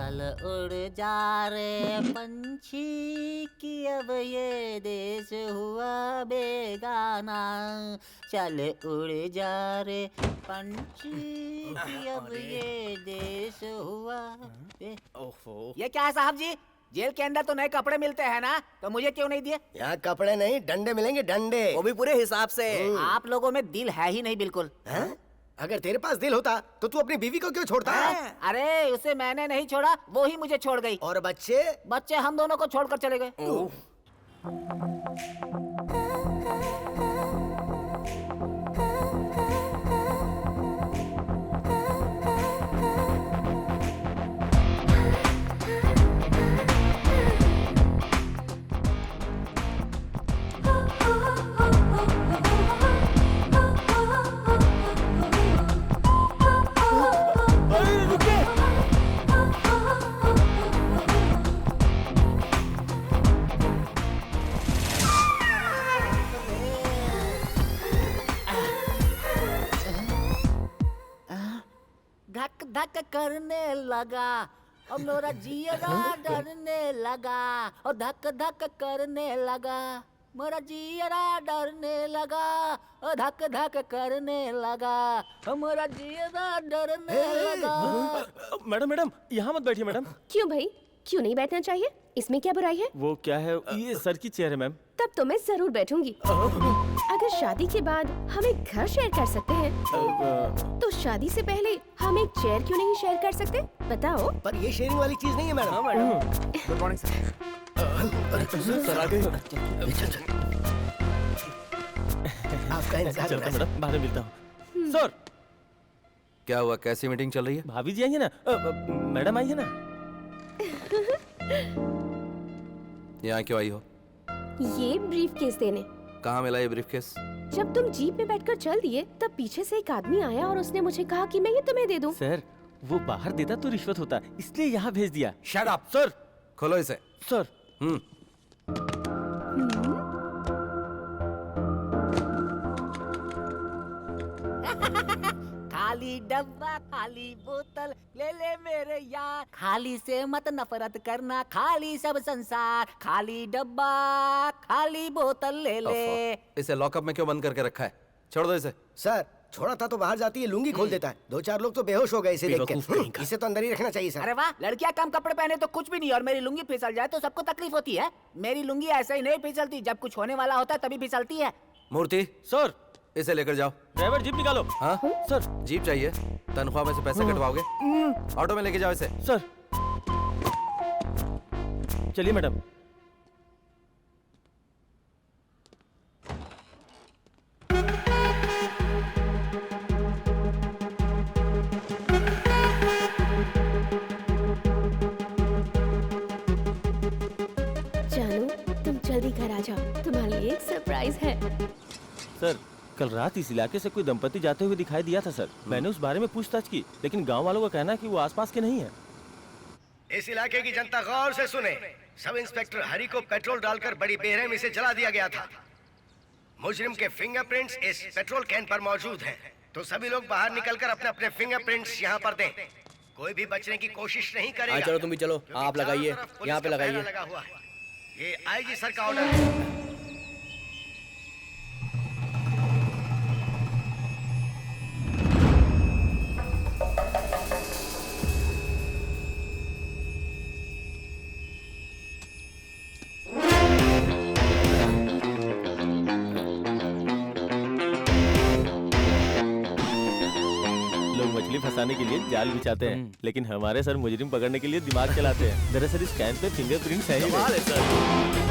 चल उड़ जा रे पंछी कि अब ये देश हुआ बेगाना, चल उड़ जा रे पंछी कि अब ये देश हुआ ओहो, ये क्या है साहब जी? जेल के अंदर तो नए कपड़े मिलते हैं ना, तो मुझे क्यों नहीं दिए? यहाँ कपड़े नहीं, डंडे मिलेंगे, डंडे। वो भी पूरे हिसाब से। आप लोगों में दिल है ही नहीं बिल्कुल। है? अगर तेरे पास दिल होता तो तू अपनी बीवी को क्यों छोड़ता? अरे उसे मैंने नहीं छोड़ा, वो ही मुझे छोड़ गई। और बच्चे? बच्चे हम दोनों को छोड़कर चले गए। धक धक करने लगा और मेरा जियरा डरने लगा, और धक धक करने लगा मेरा जियरा डरने लगा, और धक धक करने लगा मेरा जियरा डरने लगा। मैडम मैडम यहाँ मत बैठिए मैडम। क्यों भाई, क्यों नहीं बैठना चाहिए? इसमें क्या बुराई है? वो क्या है, ये सर की चेयर है मैम। तब तो मैं जरूर बैठूंगी। अगर शादी के बाद हम एक घर शेयर कर सकते हैं, तो शादी से पहले हम एक चेयर क्यों नहीं शेयर कर सकते? बताओ। पर ये शेयरिंग वाली चीज नहीं है madam. Good morning sir. Sir आ गए। आपका इंतजार कर रहा है। मैडम बाहर मिलता हूँ। सर क्या हुआ, कैसी मीटिंग चल रही है? भाभी जी आई है ना, मैडम आई है ना। यहाँ क्यों आई हो? ये ब्रीफ केस देने। कहाँ मिला ये ब्रीफ केस? जब तुम जीप में बैठकर चल दिए, तब पीछे से एक आदमी आया और उसने मुझे कहा कि मैं ये तुम्हें दे दूं। सर वो बाहर देता तो रिश्वत होता, इसलिए यहाँ भेज दिया। Shut up sir. खोलो इसे। सर। खाली डब्बा खाली बोतल ले ले मेरे यार, खाली से मत नफरत करना, खाली सब संसार, खाली डब्बा खाली बोतल ले ले। इसे लॉकअप में क्यों बंद करके रखा है? छोड़ दो इसे। सर छोड़ा था तो बाहर जाती है लुंगी खोल देता है। 2-4 लोग तो बेहोश हो गए इसे देखकर। इसे तो अंदर ही रखना चाहिए सर। अरे वाह, लड़कियां कम कपड़े पहने तो कुछ भी नहीं, और मेरी लुंगी फिसल जाए तो सबको तकलीफ होती है। मेरी लुंगी ऐसे ही नहीं फिसलती, जब कुछ होने वाला होता है तभी फिसलती है। मूर्ति सर इसे लेकर जाओ। ड्राइवर जीप निकालो। हाँ सर। जीप चाहिए? तनख्वाह में से पैसे कटवाओगे? ऑटो में लेके जाओ इसे। सर चलिए मैडम। जानू तुम जल्दी घर आ जाओ, तुम्हारे लिए एक सरप्राइज है। सर कल रात इस इलाके से कोई दंपति जाते हुए दिखाई दिया था सर। मैंने उस बारे में पूछताछ की, लेकिन गांव वालों का कहना है कि वो आसपास के नहीं है। इस इलाके की जनता गौर से सुने। सब इंस्पेक्टर हरि को पेट्रोल डालकर बड़ी बेरहमी से जला दिया गया था। मुजरिम के फिंगरप्रिंट्स इस पेट्रोल कैन पर मौजूद हैं। तो सभी लोग बाहर निकलकर अपने अपने फिंगरप्रिंट्स यहाँ पर दें। कोई भी बचने की कोशिश नहीं करेगा। चलो तुम भी चलो, आप लगाइए, यहाँ पे लगाइए। लगा हुआ है। ये आईजी सर का ऑर्डर है। मछली फंसाने के लिए जाल बिछाते हैं, लेकिन हमारे सर मुजरिम पकड़ने के लिए दिमाग चलाते हैं। दरअसल इस कैन पे फिंगरप्रिंट्स हैं ही नहीं।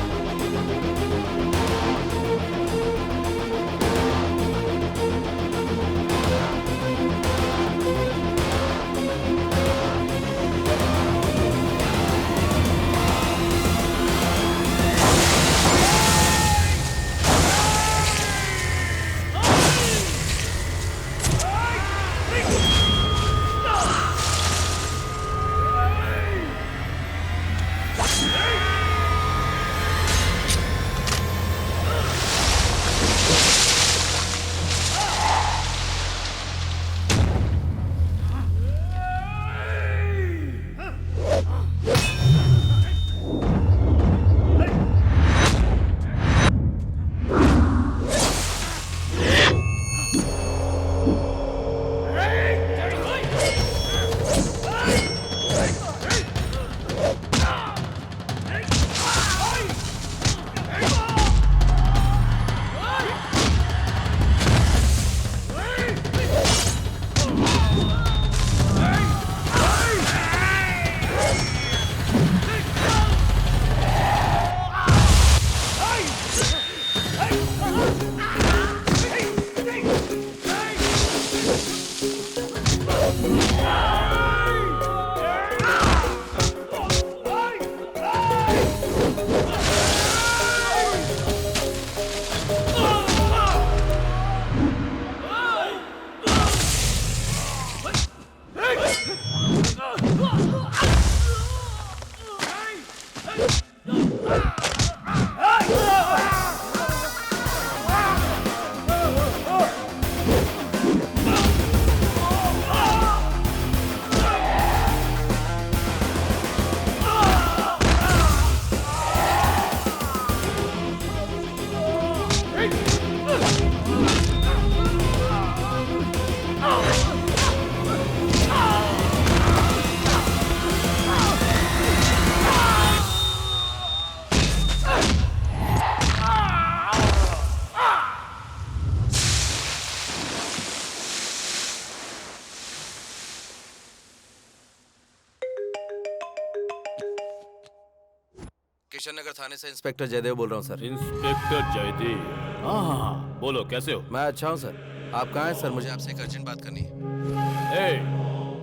किशन नगर थाने से इंस्पेक्टर जयदेव बोल रहा हूँ सर। इंस्पेक्टर जयदेव? हाँ, बोलो कैसे हो? मैं अच्छा हूँ सर। आप कहाँ हैं सर? मुझे आपसे एक अर्जेंट बात करनी है।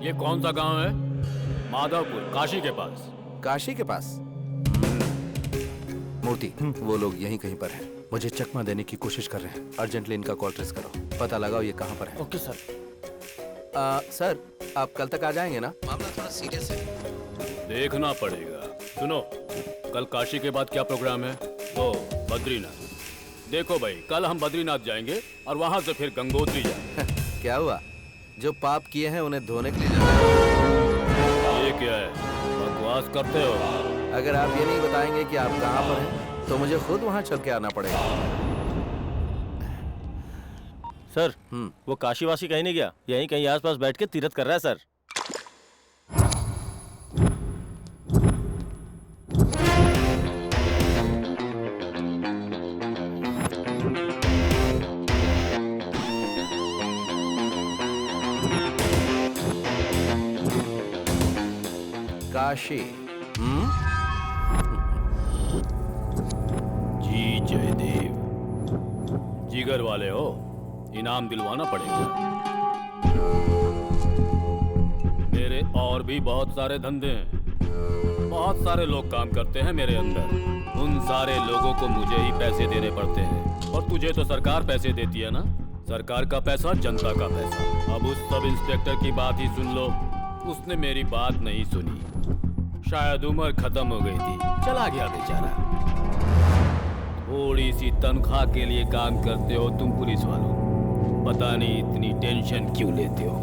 ये कौन सा गांव है? माधवपुर, काशी के पास। काशी के पास? मूर्ति, वो लोग यहीं कहीं पर हैं। मुझे चकमा देने की कोशिश कर रहे हैं। अर्जेंटली इनका कॉल ट्रेस करो, पता लगाओ ये कहाँ पर है। Okay sir. सर, आप कल तक आ जाएंगे ना? मामला थोड़ा सीरियस है। देखना पड़ेगा। सुनो, कल काशी के बाद क्या प्रोग्राम है? ओ, बद्रीनाथ। देखो भाई, कल हम बद्रीनाथ जाएंगे और वहां से फिर गंगोत्री जाएंगे। क्या हुआ? जो पाप किए हैं उन्हें धोने के लिए जाना। ये क्या है? बकवास करते हो? अगर आप ये नहीं बताएंगे कि आप कहाँ पर हैं, तो मुझे खुद वहाँ चल के आना पड़ेगा। सर, वो काशीवासी कहीं नहीं गया, यहीं कहीं आसपास बैठ के तीरथ कर रहा है सर। काशी? जी जयदेव, जिगर वाले हो, इनाम दिलवाना पड़ेगा। मेरे और भी बहुत सारे धंधे हैं, बहुत सारे लोग काम करते हैं मेरे अंदर। उन सारे लोगों को मुझे ही पैसे देने पड़ते हैं, और तुझे तो सरकार पैसे देती है ना। सरकार का पैसा, जनता का पैसा। अब उस सब इंस्पेक्टर की बात ही सुन लो। उसने मेरी बात नहीं सुनी, शायद उम्र खत्म हो गई थी, चला गया बेचारा। थोड़ी सी तनख्वाह के लिए काम करते हो तुम पुलिस वालों, पता नहीं इतनी टेंशन क्यों लेते हो।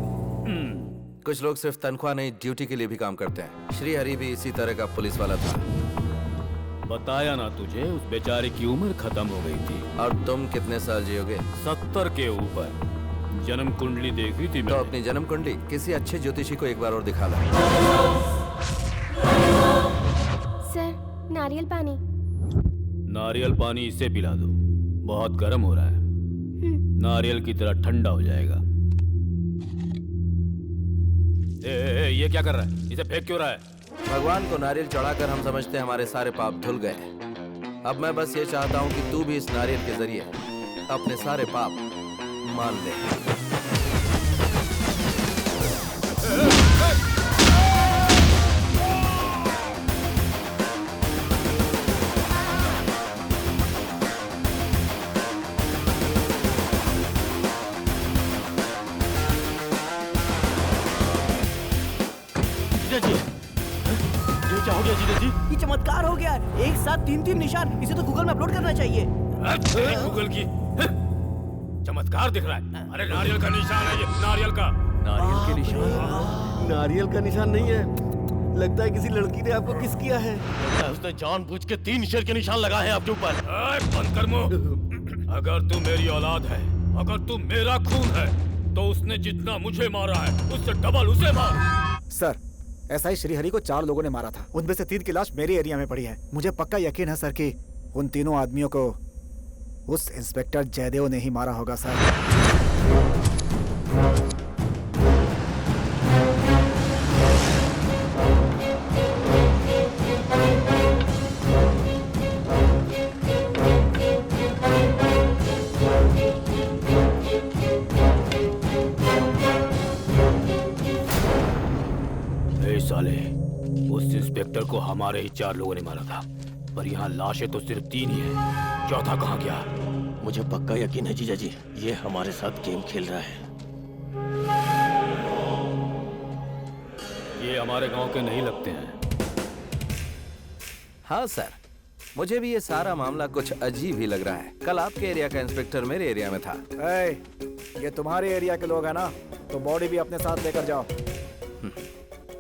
कुछ लोग सिर्फ तनख्वाह नहीं, ड्यूटी के लिए भी काम करते हैं। श्री हरि भी इसी तरह का पुलिस वाला था। बताया ना तुझे, उस बेचारे की उम्र खत्म हो गई थी। और तुम कितने साल जियोगे? 70 के ऊपर। जन्म कुंडली देखी थी मैंने। तो अपनी जन्म कुंडली किसी अच्छे ज्योतिषी को एक बार और दिखा लो। सर, नारियल पानी। नारियल पानी इसे पिला दो, बहुत गर्म हो रहा है। नारियल की तरह ठंडा हो जाएगा। ये क्या कर रहा है? इसे फेंक क्यों रहा है? भगवान को नारियल चढ़ाकर हम समझते हैं हमारे सारे पाप धुल गए। अब मैं बस ये चाहता हूँ कि तू भी इस नारियल के जरिए अपने सारे पाप मान ले। क्या हो गया जीजा जी? ये चमत्कार हो गया। एक साथ 3-3 निशान। इसे तो गूगल में अपलोड करना चाहिए। गूगल की चमत्कार दिख रहा है। अरे नारियल का निशान है ये, नारियल का। नारियल के निशान? नारियल का निशान नहीं है, लगता है किसी लड़की ने आपको किस किया है। उसने जानबूझ के 3 शेर के निशान लगाए हैं आपके ऊपर। बंद कर मुंह। अगर तू मेरी औलाद है, अगर तू मेरा खून है, तो उसने जितना मुझे मारा है उससे डबल उसे मार। सर, एसआई श्रीहरि को 4 लोगों ने मारा था। उनमें से 3 की लाश मेरे एरिया में पड़ी है। मुझे पक्का यकीन है सर कि उन तीनों आदमियों को उस इंस्पेक्टर जयदेव ने ही मारा होगा सर। साले, उस इंस्पेक्टर को हमारे ही 4 लोगों ने मारा था, पर यहाँ लाशें तो सिर्फ 3 ही है। चौथा कहाँ गया? मुझे पक्का यकीन है जीजा जी, ये हमारे साथ गेम खेल रहा है। ये हमारे गांव के नहीं लगते हैं। हाँ सर, मुझे भी ये सारा मामला कुछ अजीब ही लग रहा है। कल आपके एरिया का इंस्पेक्टर मेरे एरिया में था। ये तुम्हारे एरिया के लोग हैं ना, तो बॉडी भी अपने साथ लेकर जाओ।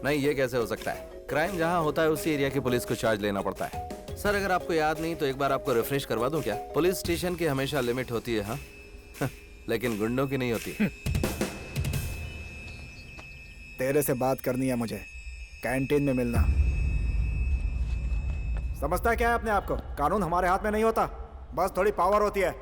नहीं, ये कैसे हो सकता है? क्राइम जहाँ होता है उसी एरिया की पुलिस को चार्ज लेना पड़ता है। सर, अगर आपको याद नहीं तो एक बार आपको रिफ्रेश करवा दूं क्या? पुलिस स्टेशन की हमेशा लिमिट होती है, हाँ लेकिन गुंडों की नहीं होती। तेरे से बात करनी है मुझे, कैंटीन में मिलना। समझता है क्या है अपने आप को? कानून हमारे हाथ में नहीं होता, बस थोड़ी पावर होती है।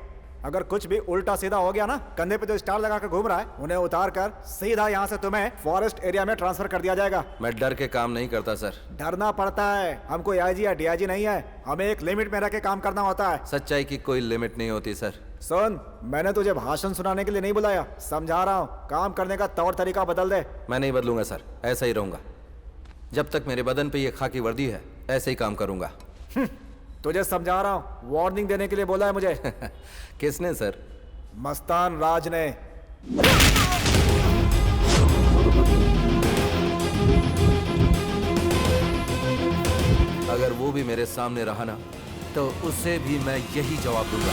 अगर कुछ भी उल्टा सीधा हो गया ना, कंधे पे जो स्टार लगा कर घूम रहा है उन्हें उतार कर सीधा यहाँ से तुम्हें फॉरेस्ट एरिया में ट्रांसफर कर दिया जाएगा। मैं डर के काम नहीं करता सर। डरना पड़ता है, हमको आईजी या डीआईजी नहीं है, हमें एक लिमिट में रह के काम करना होता है। सच्चाई की कोई लिमिट नहीं होती सर। सुन, मैंने तुझे भाषण सुनाने के लिए नहीं बुलाया, समझा रहा हूँ, काम करने का तौर तरीका बदल दे। मैं नहीं बदलूंगा सर, ऐसा ही रहूंगा। जब तक मेरे बदन पे ये खाकी वर्दी है ऐसे ही काम करूंगा। तुझे समझा रहा हूँ, वार्निंग देने के लिए बोला है मुझे। किसने सर? मस्तान राज ने। अगर वो भी मेरे सामने रहा ना तो उससे भी मैं यही जवाब दूंगा।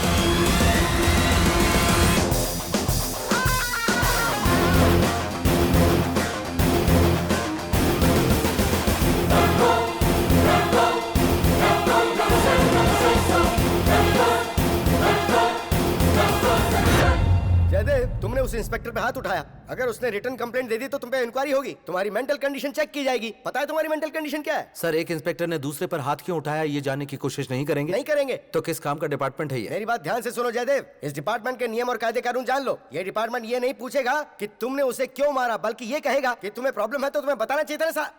जयदेव, तुमने उस इंस्पेक्टर पे हाथ उठाया। अगर उसने रिटर्न कंप्लेंट दे दी तो तुम पे इंक्वायरी होगी, तुम्हारी मेंटल कंडीशन चेक की जाएगी। पता है तुम्हारी मेंटल कंडीशन क्या है? सर, एक इंस्पेक्टर ने दूसरे पर हाथ क्यों उठाया ये जानने की कोशिश नहीं करेंगे? नहीं करेंगे। तो किस काम का डिपार्टमेंट है ये? मेरी बात ध्यान से सुनो जयदेव, इस डिपार्टमेंट के नियम और कायदे कानून जान लो। ये डिपार्टमेंट ये नहीं पूछेगा कि तुमने उसे क्यों मारा, बल्कि ये कहेगा कि तुम्हें प्रॉब्लम है तो तुम्हें बताना चाहिए था।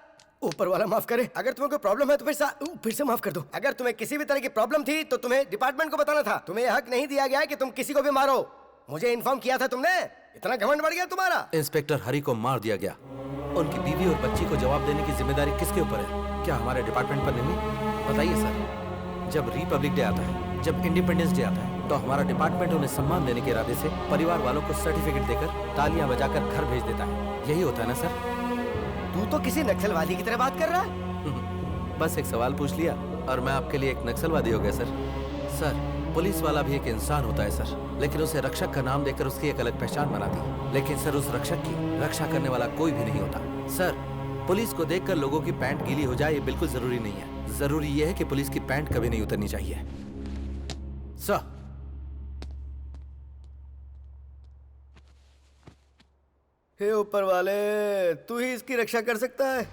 ऊपर वाला माफ करे, अगर तुम्हें कोई प्रॉब्लम है तो फिर से माफ कर दो। अगर तुम्हें किसी भी तरह की प्रॉब्लम थी तो तुम्हें डिपार्टमेंट को बताना था। तुम्हें यह हक नहीं दिया गया कि तुम किसी को भी मारो। मुझे इन्फॉर्म किया था तुमने, इतना घमंड बढ़ गया तुम्हारा। इंस्पेक्टर हरि को मार दिया गया, उनकी बीवी और बच्ची को जवाब देने की जिम्मेदारी किसके ऊपर है? क्या हमारे डिपार्टमेंट पर नहीं? बताइए सर, जब रिपब्लिक डे आता है, जब इंडिपेंडेंस डे आता है, तो हमारा डिपार्टमेंट उन्हें सम्मान देने के इरादे से परिवार वालों को सर्टिफिकेट देकर तालियां बजाकर घर भेज देता है। यही होता है ना सर? तू तो किसी नक्सलवादी की तरह बात कर रहा है। बस एक सवाल पूछ लिया और मैं आपके लिए एक नक्सलवादी हो गया सर। सर, पुलिस वाला भी एक इंसान होता है सर, लेकिन उसे रक्षक का नाम देकर उसकी एक अलग पहचान बना दी। लेकिन सर, उस रक्षक की रक्षा करने वाला कोई भी नहीं होता। सर, पुलिस को देखकर लोगों की पैंट गीली हो जाए ये बिल्कुल जरूरी नहीं है। जरूरी ये है कि पुलिस की पैंट कभी नहीं उतरनी चाहिए। सर, हे ऊपर वाले, तू ही इसकी रक्षा कर सकता है।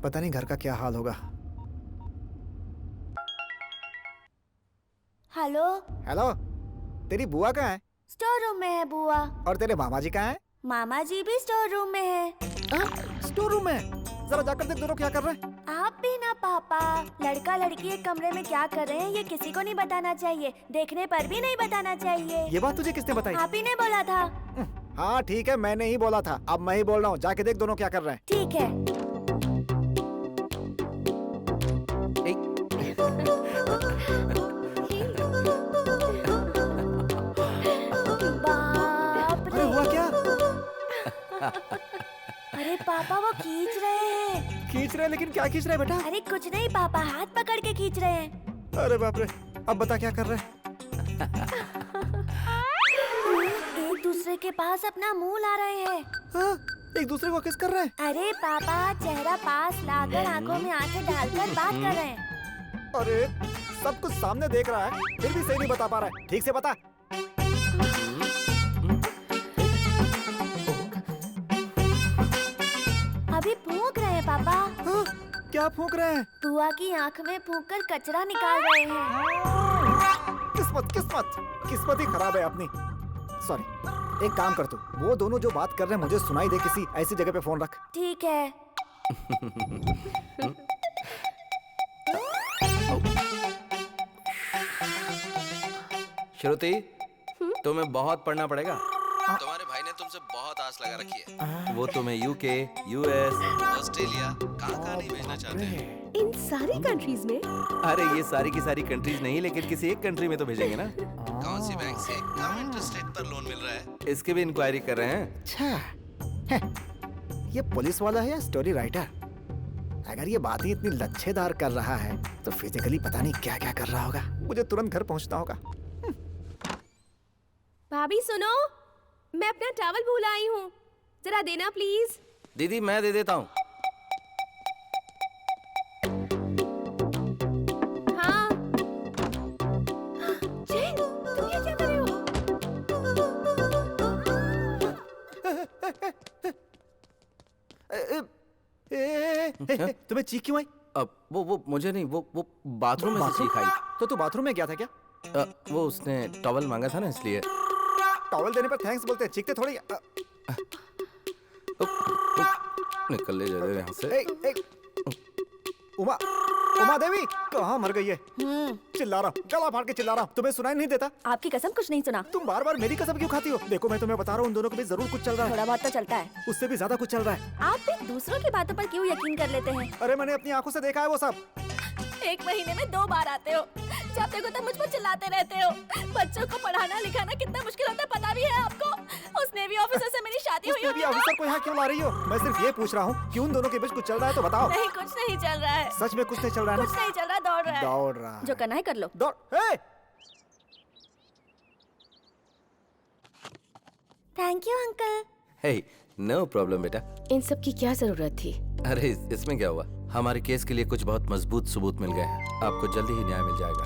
पता नहीं घर का क्या हाल होगा। हेलो हेलो, तेरी बुआ कहाँ है? स्टोर रूम में है बुआ। और तेरे मामा जी कहाँ है? मामा जी भी स्टोर रूम में है। स्टोर रूम में? जरा जाकर देख दोनों क्या कर रहे हैं। आप भी ना पापा, लड़का लड़की एक कमरे में क्या कर रहे हैं ये किसी को नहीं बताना चाहिए, देखने पर भी नहीं बताना चाहिए। ये बात तुझे किसने बताई? आप ही ने बोला था। हाँ ठीक है, मैंने ही बोला था, अब मैं ही बोल रहा हूँ, जाके देख दोनों क्या कर रहे हैं। ठीक है। अरे हुआ क्या? अरे पापा वो खींच रहे हैं। खींच रहे हैं? लेकिन क्या खींच रहे हैं बेटा? अरे कुछ नहीं पापा, हाथ पकड़ के खींच रहे हैं। अरे बाप रे, अब बता क्या कर रहे हैं? एक दूसरे के पास अपना मुंह ला रहे हैं। हाँ? एक दूसरे को किस कर रहे हैं? अरे पापा, चेहरा पास लाकर आंखों में आंखें डालकर बात कर रहे हैं। अरे सब कुछ सामने देख रहा है, फिर भी सही नहीं बता पा रहा है। ठीक से बता। अभी फूंक रहे हैं पापा। हाँ? क्या फूंक रहे हैं? बुआ की आंख में फूंक कर कचरा निकाल रहे हैं। किस्मत ही खराब है अपनी। सॉरी, एक काम कर तू, वो दोनों जो बात कर रहे हैं मुझे सुनाई दे किसी ऐसी जगह पे फोन रख। ठीक है। श्रुति, तुम्हें बहुत पढ़ना पड़ेगा। तुम्हारे भाई ने तुमसे बहुत आस लगा रखी है। वो तुम्हें यूके, यूएस, ऑस्ट्रेलिया कहाँ नहीं भेजना चाहते हैं। इन सारी कंट्रीज में? अरे ये सारी की सारी कंट्रीज नहीं, लेकिन किसी एक कंट्री में तो भेजेंगे ना। कौन सी बैंक से कम इंटरेस्ट रेट पर लोन मिल रहा है, इसकी भी इंक्वायरी कर रहे हैं। अच्छा, ये पुलिस वाला है या स्टोरी राइटर? अगर ये बातें इतनी लच्छेदार कर रहा है तो फिजिकली पता नहीं क्या क्या कर रहा होगा। मुझे तुरंत घर पहुंचना होगा। भाभी सुनो, मैं अपना टॉवल भूल आई हूँ, जरा देना प्लीज। दीदी मैं दे देता हूँ। हाँ। जैन, तुम ये क्या कर रहे हो? तुम्हें चीख क्यों आई? अब वो मुझे नहीं, वो बाथरूम में से चीख आई। तो तू बाथरूम में गया था क्या? वो उसने टॉवल मांगा था ना इसलिए। टॉवल देने पर थैंक्स बोलते हैं, चीखते थोड़ी। निकल ले जाए यहाँ से। उमा देवी कहाँ मर गई है? चिल्ला रहा हूँ, गला फाड़ के चिल्ला रहा हूँ, तुम्हें सुनाई नहीं देता? आपकी कसम कुछ नहीं सुना। तुम बार बार मेरी कसम क्यों खाती हो? देखो मैं तुम्हें बता रहा हूँ, उन दोनों के बीच जरूर कुछ चल रहा है। थोड़ा बहुत तो चलता है। उससे भी ज्यादा कुछ चल रहा है। आप भी दूसरों की बातों पर क्यों यकीन कर लेते हैं? अरे मैंने अपनी आंखों से देखा है वो सब। 1 महीने में 2 बार आते हो, जब देखो तब मुझ पर चिल्लाते रहते हो। बच्चों को पढ़ाना लिखाना कितना मुश्किल होता है पता भी है आपको? उस नेवी ऑफिसर से मेरी शादी हुई नेवी ऑफिसर को यहाँ क्यों ला रही हो? मैं सिर्फ ये पूछ रहा हूँ कि उन दोनों के बीच कुछ चल रहा है तो बताओ। नहीं, कुछ नहीं चल रहा है। सच में कुछ नहीं चल रहा है? कुछ नहीं चल रहा, दौड़ रहा है। दौड़ रहा है। जो करना है कर लो। दौड़। Thank you uncle. Hey, no problem बेटा। इन सब की क्या जरूरत थी? अरे इसमें क्या हुआ? हमारे केस के लिए कुछ बहुत मजबूत सबूत मिल गए हैं। आपको जल्दी ही न्याय मिल जाएगा।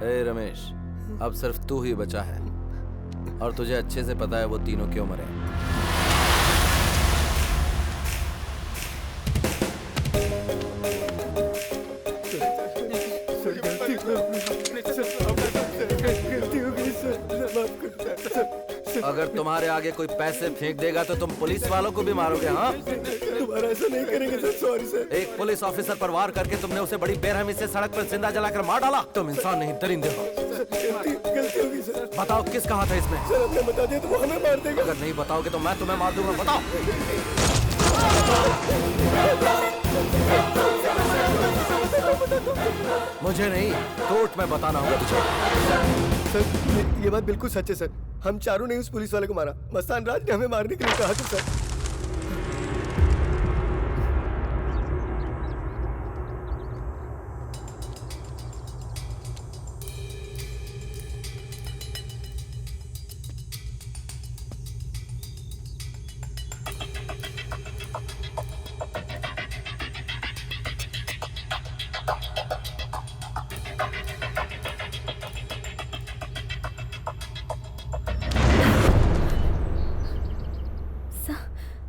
ए रमेश, अब सिर्फ तू ही बचा है और तुझे अच्छे से पता है वो तीनों क्यों मरे। अगर तुम्हारे आगे कोई पैसे फेंक देगा तो तुम पुलिस वालों को भी मारोगे? हाँ, तुम्हारा ऐसा नहीं करेंगे सर, सॉरी सर। एक पुलिस ऑफिसर पर वार करके तुमने उसे बड़ी बेरहमी से सड़क पर जिंदा जलाकर मार डाला। तुम इंसान नहीं, दरिंदे हो। गलती होगी सर। बताओ किसका हाथ है इसमें? सर हमने बता दिया तो वो हमें मार देगा। अगर नहीं बताओगे तो मैं तुम्हें मार दूंगा। बताओ। मुझे नहीं, कोर्ट में बताना होगा तुझे। सर ये बात बिल्कुल सच है सर। हम चारों ने उस पुलिस वाले को मारा। मस्तान राज ने हमें मारने के लिए कहा था सर।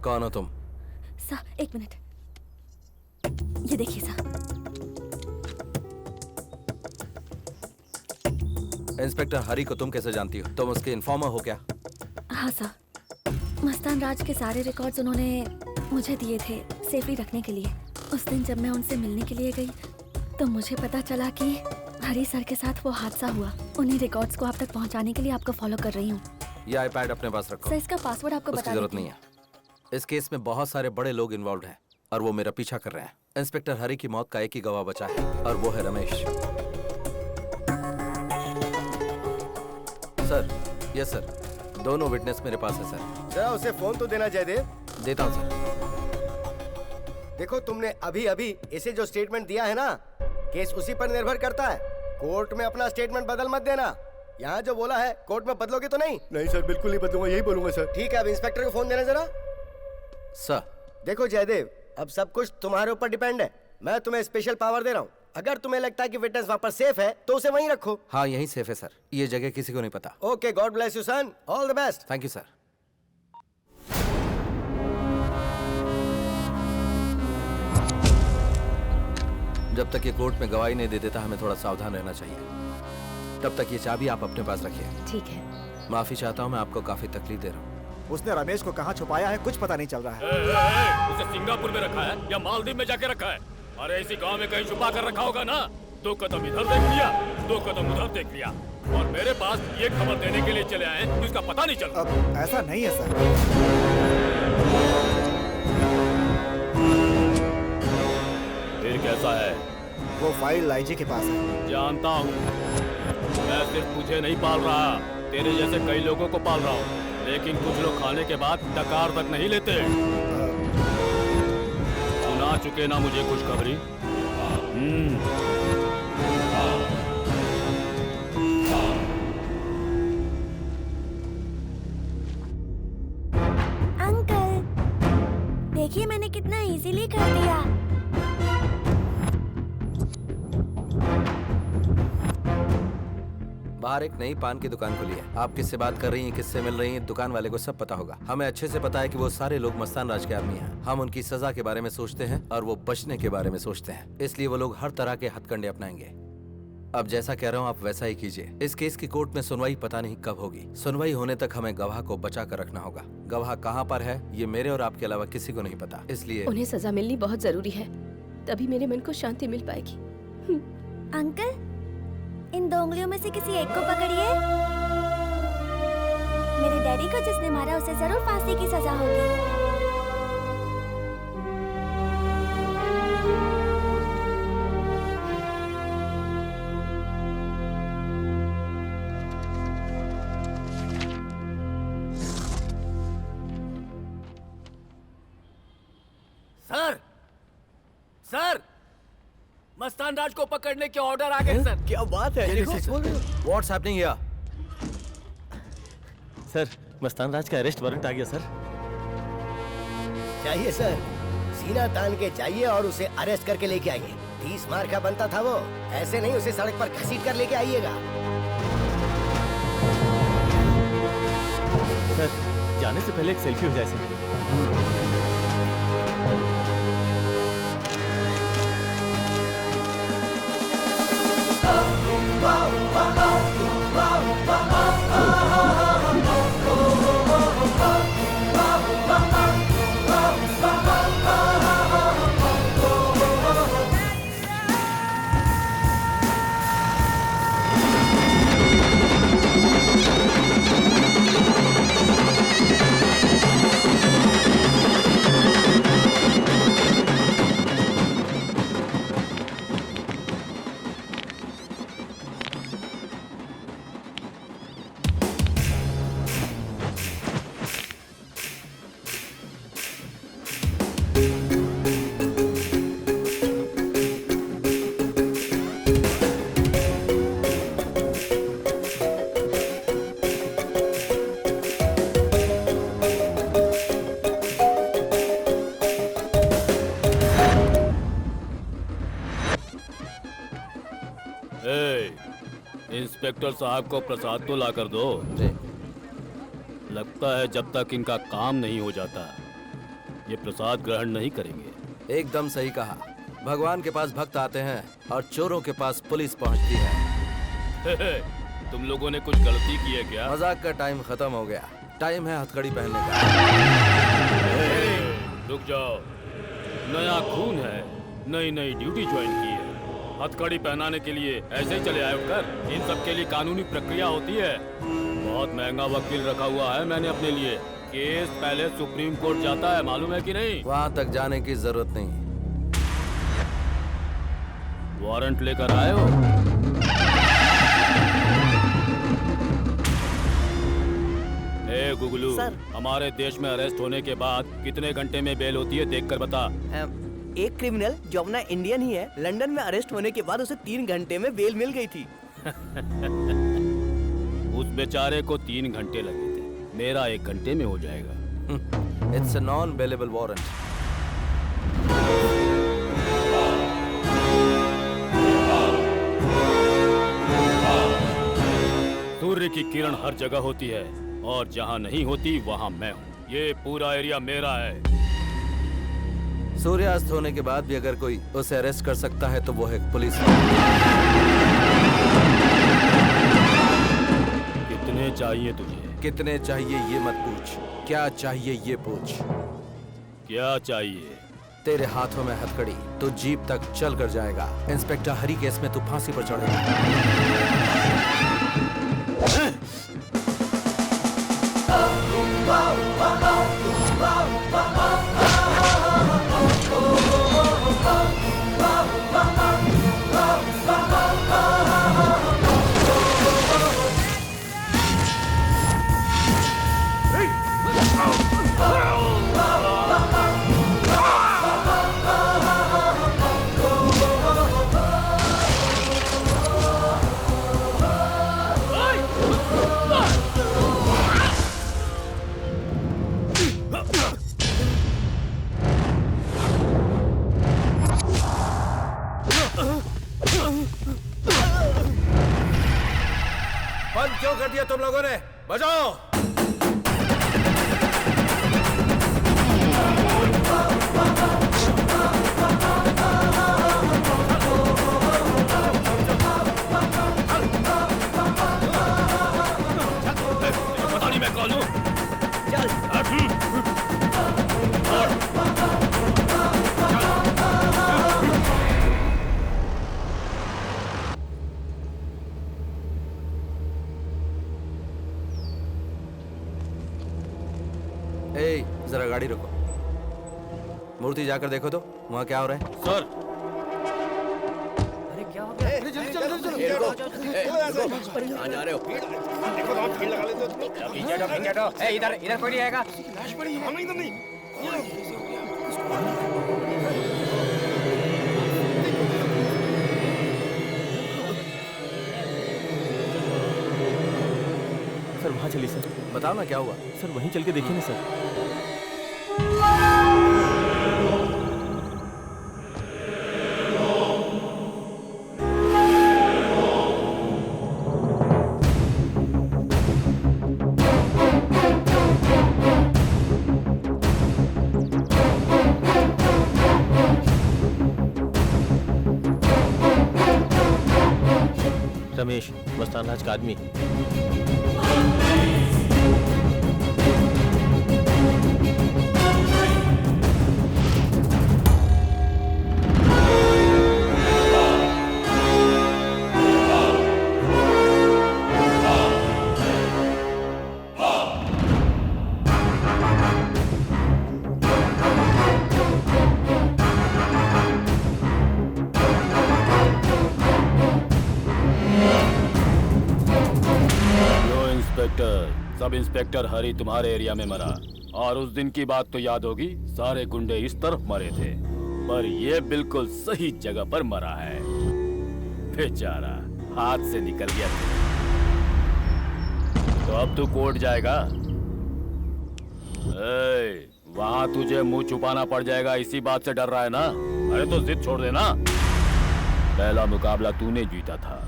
कौन हो तुम? सर 1 मिनट, ये देखिए सर। इंस्पेक्टर हरी को तुम कैसे जानती हो? तुम उसके इन्फॉर्मर हो क्या? हाँ सर, मस्तान राज के सारे रिकॉर्ड्स उन्होंने मुझे दिए थे सेफली रखने के लिए। उस दिन जब मैं उनसे मिलने के लिए गई तो मुझे पता चला कि हरी सर के साथ वो हादसा हुआ। उन्हीं रिकॉर्ड्स को आप तक पहुंचाने के लिए आपको फॉलो कर रही हूँ। ये आईपैड अपने पास रखो। सर इसका पासवर्ड आपको उसकी जरूरत नहीं है। इस केस में बहुत सारे बड़े लोग इन्वॉल्व हैं और वो मेरा पीछा कर रहे हैं। इंस्पेक्टर हरी की मौत का एक ही गवाह बचा है और वो है रमेश। सर, यस सर, दोनों विटनेस मेरे पास है सर। जरा उसे फोन तो देना जयदेव। देता हूँ सर। देखो तुमने अभी अभी इसे जो स्टेटमेंट दिया है ना, केस उसी पर निर्भर करता है। कोर्ट में अपना स्टेटमेंट बदल मत देना। यहाँ जो बोला है कोर्ट में बदलोगे तो नहीं? नहीं सर, बिल्कुल नहीं बदलूंगा, यही बोलूंगा सर। ठीक है, अब इंस्पेक्टर को फोन देना जरा। सर देखो जयदेव, अब सब कुछ तुम्हारे ऊपर डिपेंड है। मैं तुम्हें स्पेशल पावर दे रहा हूँ। अगर तुम्हें लगता है कि विटनेस वहाँ पर सेफ है तो उसे वहीं रखो। हाँ यहीं सेफ है सर, ये जगह किसी को नहीं पता। Okay, God bless you son, all the best. Thank you sir. जब तक ये कोर्ट में गवाही नहीं दे देता हमें थोड़ा सावधान रहना चाहिए। तब तक ये चाबी आप अपने पास रखिए। ठीक है। माफी चाहता हूँ, मैं आपको काफी तकलीफ दे रहा हूँ। उसने रमेश को कहाँ छुपाया है कुछ पता नहीं चल रहा है। उसे सिंगापुर में रखा है या मालदीव में जाके रखा है? अरे इसी गांव में कहीं छुपा कर रखा होगा ना। 2 कदम इधर देख लिया, 2 कदम उधर देख लिया और मेरे पास ये खबर देने के लिए चले आए कि उसका पता नहीं चल रहा। अब ऐसा नहीं है सर। फिर कैसा है? वो फाइल लाइजी के पास है। जानता हूँ, मैं सिर्फ तुझे नहीं पाल रहा, तेरे जैसे कई लोगों को पाल रहा हूँ। लेकिन कुछ लोग खाने के बाद डकार तक नहीं लेते। सुना चुके ना मुझे खुशखबरी? अंकल देखिए मैंने कितना इजीली कर दिया। बाहर एक नई पान की दुकान खुली है। आप किससे बात कर रही हैं, किससे मिल रही हैं, दुकान वाले को सब पता होगा। हमें अच्छे से पता है कि वो सारे लोग मस्तान राज के आदमी हैं। हम उनकी सजा के बारे में सोचते हैं और वो बचने के बारे में सोचते हैं, इसलिए वो लोग हर तरह के हथकंडे अपनाएंगे। अब जैसा कह रहा हूँ आप वैसा ही कीजिए। इस केस की कोर्ट में सुनवाई पता नहीं कब होगी। सुनवाई होने तक हमें गवाह को बचा कर रखना होगा। गवाह कहाँ पर है ये मेरे और आपके अलावा किसी को नहीं पता, इसलिए उन्हें सजा मिलनी बहुत जरूरी है, तभी मेरे मन को शांति मिल पाएगी। अंकल, इन 2 उंगलियों में से किसी एक को पकड़िए। मेरे डैडी को जिसने मारा उसे जरूर फांसी की सजा होगी। सर, सर, मस्तान राज को पकड़ने के ऑर्डर आ गए सर। क्या बात है? What's happening here? Sir, Mastan Raj का अरेस्ट वारंट आ गया सर। चाहिए सर, सीना तान के चाहिए और उसे अरेस्ट करके लेके आइए। 30 मार का बनता था वो, ऐसे नहीं उसे सड़क पर घसीट कर लेके आइएगा। सर, जाने से पहले एक सेल्फी हो जाए सर। इंस्पेक्टर साहब को प्रसाद तो ला कर दो। लगता है जब तक इनका काम नहीं हो जाता ये प्रसाद ग्रहण नहीं करेंगे। एकदम सही कहा। भगवान के पास भक्त आते हैं और चोरों के पास पुलिस पहुंचती है। तुम लोगों ने कुछ गलती की है क्या? मजाक का टाइम खत्म हो गया, टाइम है हथकड़ी पहनने का। रुक जाओ, नया खून है, नई नई ड्यूटी ज्वाइन की है। हथकड़ी पहनाने के लिए ऐसे ही चले आए उठकर? इन सब के लिए कानूनी प्रक्रिया होती है। बहुत महंगा वकील रखा हुआ है मैंने अपने लिए। केस पहले सुप्रीम कोर्ट जाता है, मालूम है कि नहीं? वहाँ तक जाने की जरूरत नहीं। वारंट लेकर आए हो? ए गुगलू, हमारे देश में अरेस्ट होने के बाद कितने घंटे में बेल होती है देख कर बता। एक क्रिमिनल जो अपना इंडियन ही है, लंदन में अरेस्ट होने के बाद उसे 3 घंटे में बेल मिल गई थी। उस बेचारे को 3 घंटे लगे थे, मेरा 1 घंटे में हो जाएगा। It's a non bailable warrant. सूर्य की किरण हर जगह होती है और जहाँ नहीं होती वहाँ मैं हूँ। ये पूरा एरिया मेरा है। सूर्यास्त होने के बाद भी अगर कोई उसे अरेस्ट कर सकता है तो वो है पुलिस। कितने चाहिए तुझे? कितने चाहिए ये मत पूछ, क्या चाहिए ये पूछ। क्या चाहिए? तेरे हाथों में हथकड़ी, तो जीप तक चल कर जाएगा। इंस्पेक्टर हरी केस में तू फांसी पर चढ़ेगा। बंद क्यों कर दिया तुम लोगों ने? बजाओ। पता नहीं मैं कौन हूँ। ए, जरा गाड़ी रोको। मूर्ति जाकर देखो तो वहाँ क्या हो रहा है। सर अरे क्या हो गया? जल्दी चलो। कहाँ जा रहे हो? देखो तो भीड़ लगा लेते हो। पीछे हटो। इधर कोई नहीं आएगा। लाश पड़ी है। हम इधर नहीं। सर वहाँ चलिए सर। बताओ ना क्या हुआ। सर वहीं चल के देखिए ना सर। रमेश, मस्तान राज का आदमी। सब इंस्पेक्टर हरी तुम्हारे एरिया में मरा और उस दिन की बात तो याद होगी। सारे गुंडे इस तरफ मरे थे पर ये बिल्कुल सही जगह पर मरा है। बेचारा हाथ से निकल गया। तो अब तू कोर्ट जाएगा। वहां तुझे मुंह छुपाना पड़ जाएगा, इसी बात से डर रहा है ना? अरे तो जिद छोड़ देना। पहला मुकाबला तूने जीता था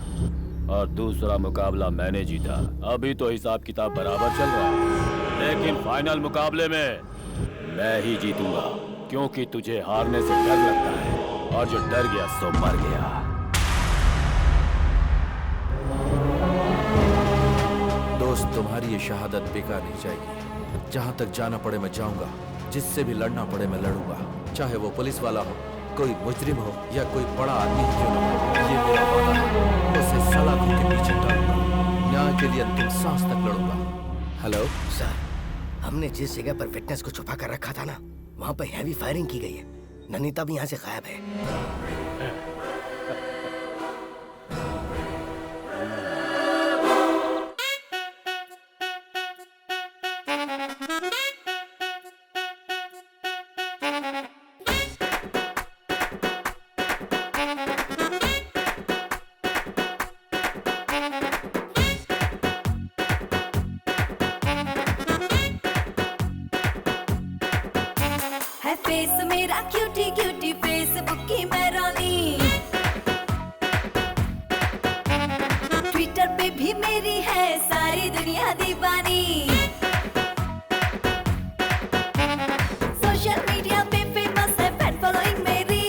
और दूसरा मुकाबला मैंने जीता। अभी तो हिसाब किताब बराबर चल रहा है, लेकिन फाइनल मुकाबले में मैं ही जीतूंगा, क्योंकि तुझे हारने से डर लगता है और जो डर गया सो मर गया। दोस्त, तुम्हारी ये शहादत बेकार नहीं जाएगी। जहां तक जाना पड़े मैं जाऊंगा, जिससे भी लड़ना पड़े मैं लड़ूंगा, चाहे वो पुलिस वाला हो, कोई मुजरिम हो या कोई बड़ा आदमी क्यों न हो। ये मेरा वादा है, उसे सलाखों के पीछे डालूंगा, न्याय के लिए अंतिम सांस तक लड़ूंगा। हेलो सर, हमने जिस जगह पर विटनेस को छुपा कर रखा था ना, वहाँ पर हैवी फायरिंग की गई है। ननीता भी यहाँ से गायब है। फेस मेरा क्यूटी क्यूटी फेसबुक की मैं रानी, ट्विटर पे भी मेरी है सारी दुनिया दीवानी, सोशल मीडिया पे फेमस है फैन फॉलोइंग मेरी,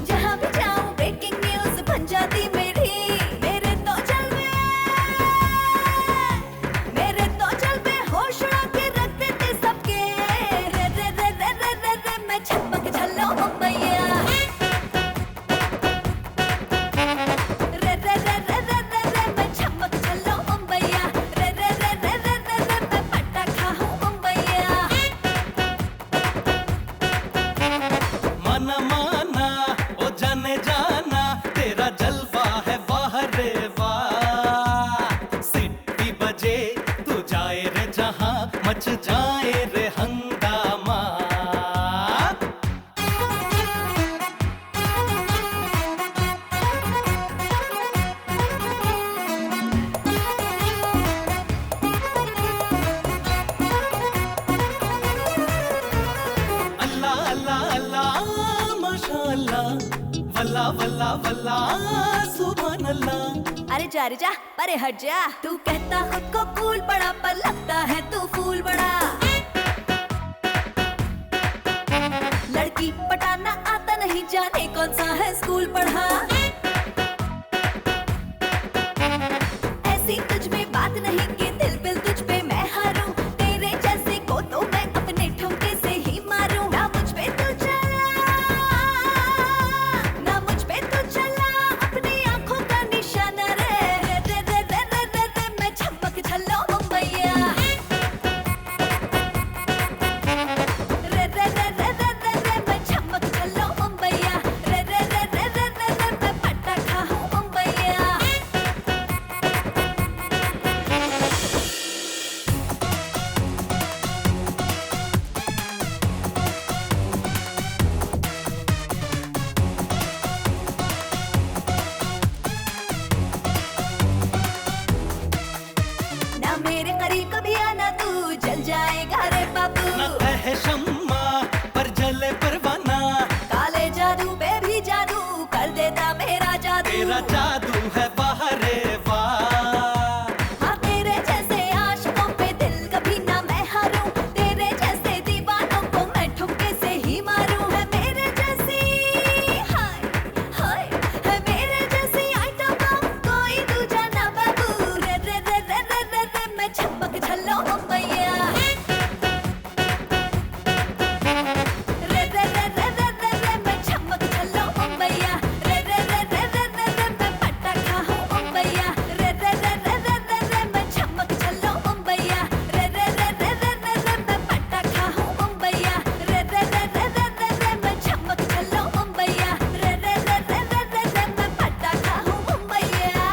जहाँ भी जाऊँ ब्रेकिंग न्यूज बन जाती मेरी। मेरे तो चल में होश उड़ा के रख देते सबके। रे रे रे रे रे रे रे मैं छपक झल्लो मुंबईया। रे रे रे रे रे रे रे मैं छपक झल्लो मुंबईया। रे रे रे रे रे रे रे मैं पटाखा हूँ मुंबईया। माना माना ओ जाने जाना, तेरा जलवा है वाह रे वाह। सिटी बजे तू जाए रे जहां, मच जाए रे हंगामा। अल्लाह अल्लाह अल्लाह माशाअल्लाह, वल्ला वल्ला वल्ला सुभान अल्लाह। अरे जा रे जा, परे हट जा। तू कहता खुद को कूल बड़ा, पर लगता है तू फूल बड़ा। लड़की पटाना आता नहीं, जाने कौन सा है स्कूल पढ़ा। ऐसी तुझ में बात नहीं कि दिल बिल तुझ पे मैं हारूं। तेरे जैसे को तो मैं अपने ठुमके से ही मारूं। ना मुझ पे तू चला, ना मुझ पे तू चला, अपनी आंखों का निशाना रे। रे रे रे रे रे रे मैं छपक छल्लो मुंबईया। रे रे रे रे रे रे रे मैं छपक छल्लो मुंबईया। रे रे रे रे रे रे रे मैं पटाखा हूँ मुंबईया। ना मेरे करीब कभी आना, तू जल जाएगा रे बाबू। न है शम्मा पर जले परवाना, काले जादू पे भी जादू कर देता मेरा जादू। तेरा जादू है वाह रे वाह। हाँ तेरे जैसे आशिकों पे दिल कभी ना मैं हारूं। तेरे जैसे दीवानों को मैं ठुमके से ही मारूं। है मेरे जैसी हाय हाय, है मेरे जैसी आइटम बम कोई दूजा ना बाबू। रे रे रे रे रे रे रे मैं छपक छल्लो मुंबईया। रे रे रे रे रे रे रे मैं छपक छल्लो मुंबईया। रे रे रे रे रे रे रे मैं पटाखा हूँ मुंबईया। रे रे रे रे रे रे रे मैं छपक छल्लो मुंबईया। रे रे रे रे रे रे रे मैं पटाखा हूँ मुंबईया। रे रे रे रे रे रे रे मैं छपक छल्लो मुंबईया। रे रे रे रे रे रे रे मैं पटाखा हूँ मुंबईया।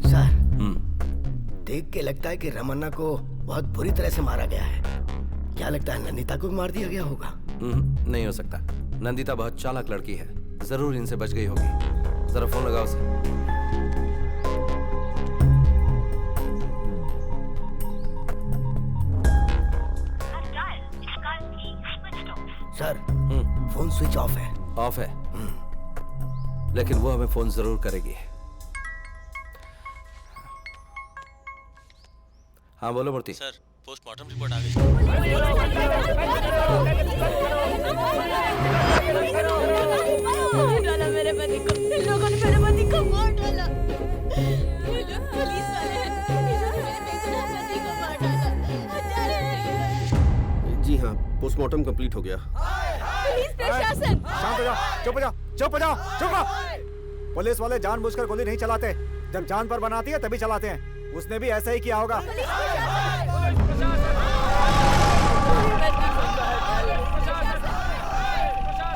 सर, देख के लगता है कि रमन्ना को बहुत बुरी तरह से मारा गया है। क्या लगता है नंदिता को भी मार दिया गया होगा? नहीं हो सकता। नंदिता बहुत चालाक लड़की है, जरूर इनसे बच गई होगी। जरा फोन लगाओ उसे। सर, फोन स्विच ऑफ है। ऑफ है, लेकिन वो हमें फोन जरूर करेगी। हाँ बोलो मूर्ति। सर, पोस्टमार्टम रिपोर्ट आ गई। डाला मेरे पति को, इन लोगों ने मेरे पति को मार डाला। ये लोग पुलिस वाले हैं, इन्होंने मेरे बेगुनाह पति को मार डाला। जी हाँ, पोस्टमार्टम कंप्लीट हो गया। पुलिस प्रशासन, शांत हो जाओ, चुप हो जाओ, चुप हो जाओ, चुप हो। पुलिस वाले जानबूझकर गोली नहीं चलाते, जब जान पर बनाती है तभी चलाते हैं। उसने भी ऐसा ही किया होगा।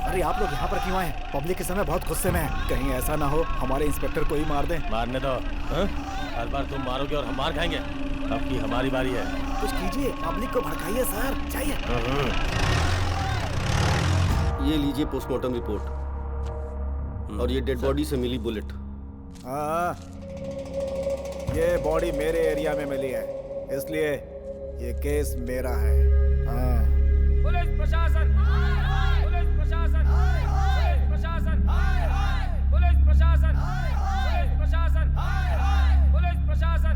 अरे आप लोग यहाँ पर क्यों आए? पब्लिक के समय बहुत गुस्से में है। कहीं ऐसा ना हो हमारे इंस्पेक्टर को ही मार दें। मारने दो। हर बार तुम मारोगे और हम मार खाएंगे। अब की हमारी बारी है। कुछ कीजिए, पब्लिक को भड़काइए सर, चाहिए। ये लीजिए पोस्टमार्टम रिपोर्ट और ये डेड बॉडी से मिली बुलेट। हाँ, ये बॉडी मेरे एरिया में मिली है, इसलिए ये केस मेरा है। हाँ। पुलिस प्रशासन, पुलिस प्रशासन, पुलिस प्रशासन, पुलिस प्रशासन, पुलिस प्रशासन, पुलिस प्रशासन।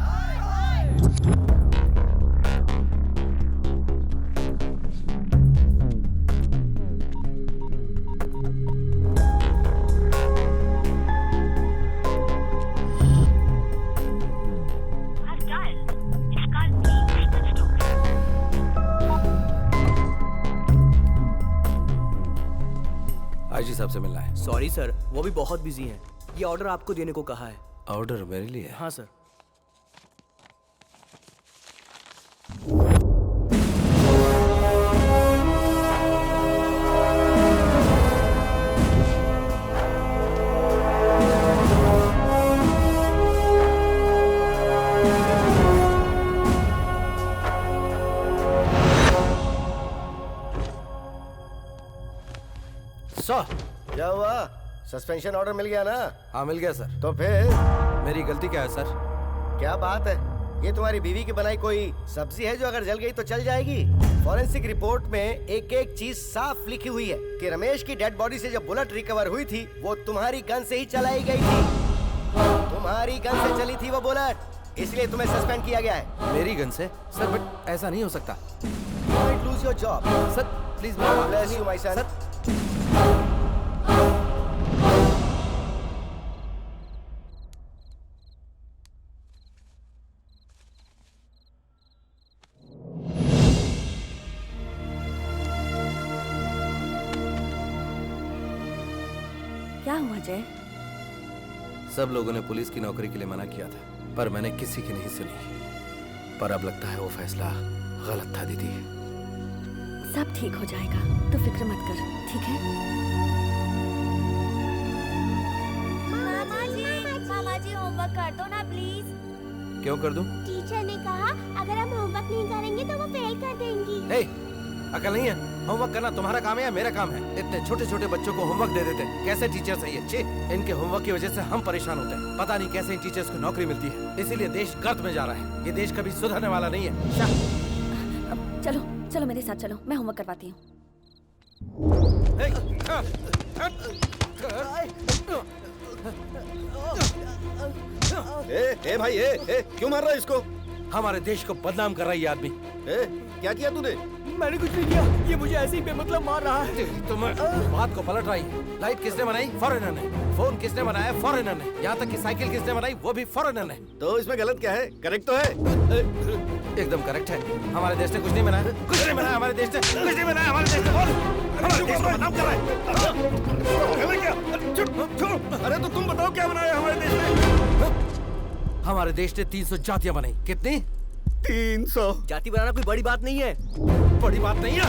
आईजी साहब से मिलना है। सॉरी सर, वो भी बहुत बिजी हैं। ये ऑर्डर आपको देने को कहा है। ऑर्डर मेरे लिए? हाँ सर। 100। क्या हुआ? सस्पेंशन ऑर्डर मिल गया ना? हाँ मिल गया सर। तो फिर मेरी गलती क्या है सर? क्या बात है, ये तुम्हारी बीवी की बनाई कोई सब्जी है जो अगर जल गई तो चल जाएगी? फॉरेंसिक रिपोर्ट में एक एक चीज साफ लिखी हुई है कि रमेश की डेड बॉडी से जब बुलेट रिकवर हुई थी वो तुम्हारी गन से ही चलाई गई थी। तुम्हारी गन से चली थी वो बुलेट, इसलिए तुम्हें सस्पेंड किया गया है। मेरी गन से? सर बट ऐसा नहीं हो सकता। You might lose your job. Sir please bless you my son. क्या हुआ जय? सब लोगों ने पुलिस की नौकरी के लिए मना किया था, पर मैंने किसी की नहीं सुनी। पर अब लगता है वो फैसला गलत था दीदी। सब ठीक हो जाएगा, तो फिक्र मत कर, ठीक है? मामा जी होमवर्क कर दो ना प्लीज। क्यों कर दूं? टीचर ने कहा अगर हम होमवर्क नहीं करेंगे तो वो फेल कर देंगी। हे, अकल नहीं है? होमवर्क करना तुम्हारा काम है या मेरा काम है? इतने छोटे छोटे बच्चों को होमवर्क दे देते हैं, कैसे टीचर्स हैं ये? छे, इनके होमवर्क की वजह से हम परेशान होते हैं। पता नहीं कैसे इन टीचर्स को नौकरी मिलती है। इसीलिए देश गर्त में जा रहा है। ये देश कभी सुधरने वाला नहीं है। चलो चलो मेरे साथ चलो, मैं होमवर्क करवाती हूँ। ए भाई क्यों मार रहा है इसको? हमारे देश को बदनाम कर रहा है ये आदमी। क्या किया तूने? मैंने कुछ नहीं किया, ये मुझे ऐसे ही बेमतलब मार रहा है। तुम बात को पलट रही है। लाइट किसने बनाई? फॉरेनर ने। फोन किसने बनाया? फॉरेनर ने। यहाँ तक कि साइकिल किसने बनाई? वो भी फॉरेनर ने। तो इसमें गलत क्या है? करेक्ट तो है। एकदम करेक्ट है। हमारे देश ने कुछ नहीं बनाया, कुछ नहीं बनाया हमारे देश ने, कुछ नहीं बनाया हमारे देश ने। हमारे देश को बदनाम कर रहा है। अरे तो तुम बताओ क्या बनाया हमारे देश में? हमारे देश ने 300 जातियां बनाई। कितनी? 300। जाति बनाना कोई बड़ी बात नहीं है। बड़ी बात नहीं है?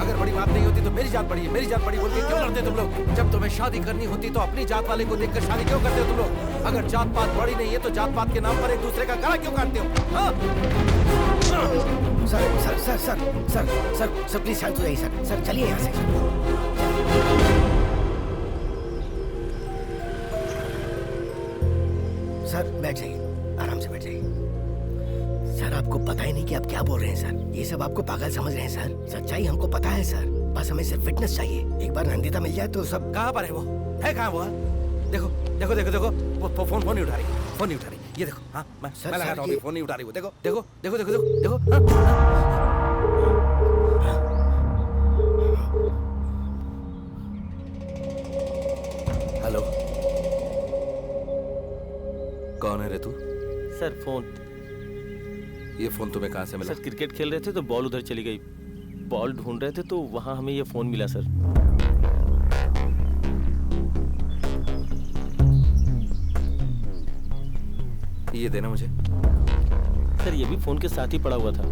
अगर बड़ी बात नहीं होती तो मेरी जात बड़ी है, मेरी जात बड़ी बोल के क्यों लड़ते तुम लोग? जब तुम्हें शादी करनी होती तो अपनी जात वाले को देखकर शादी क्यों करते हो तुम लोग? अगर जात पात बड़ी नहीं है तो जात पात के नाम पर एक दूसरे का गला क्यों काटते हो? हाँ? Sir sir sir sir sir sir sir please शांत हो जाइए सर। सर चलिए यहाँ से। सर बैठ जाइए, आराम से बैठ जाइए। सर आपको पता ही नहीं कि आप क्या बोल रहे हैं सर। ये सब आपको पागल समझ रहे हैं सर। सच्चाई हमको पता है सर, बस हमें सिर्फ फिटनेस चाहिए। एक बार नंदिता मिल जाए तो सब। कहाँ पर है वो? है कहाँ वो? देखो देखो देखो देखो, वो फोन नहीं उठा रही, फोन नहीं उठा रही। ये देखो, हाँ मैं लगा रहा हूँ, फोन नहीं उठा रही वो। देखो देखो देखो देखो देखो देखो। हेलो, कौन है रे तू? Sir phone. ये फोन तुम्हें कहाँ से मिला? सर क्रिकेट खेल रहे थे तो बॉल उधर चली गई। बॉल ढूंढ रहे थे तो वहाँ हमें ये फोन मिला सर। ये देना मुझे। सर ये भी फोन के साथ ही पड़ा हुआ था।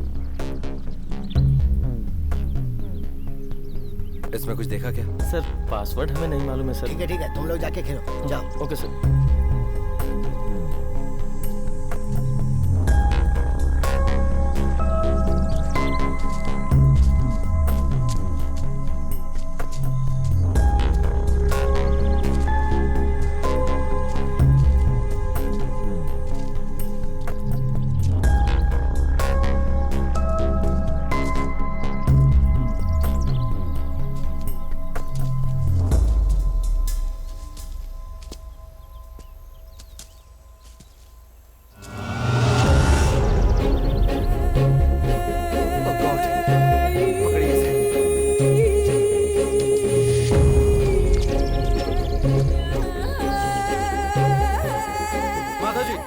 इसमें कुछ देखा क्या? सर पासवर्ड हमें नहीं मालूम है सर। ठीक है तुम लोग जाके खेलो, जाओ। Okay sir.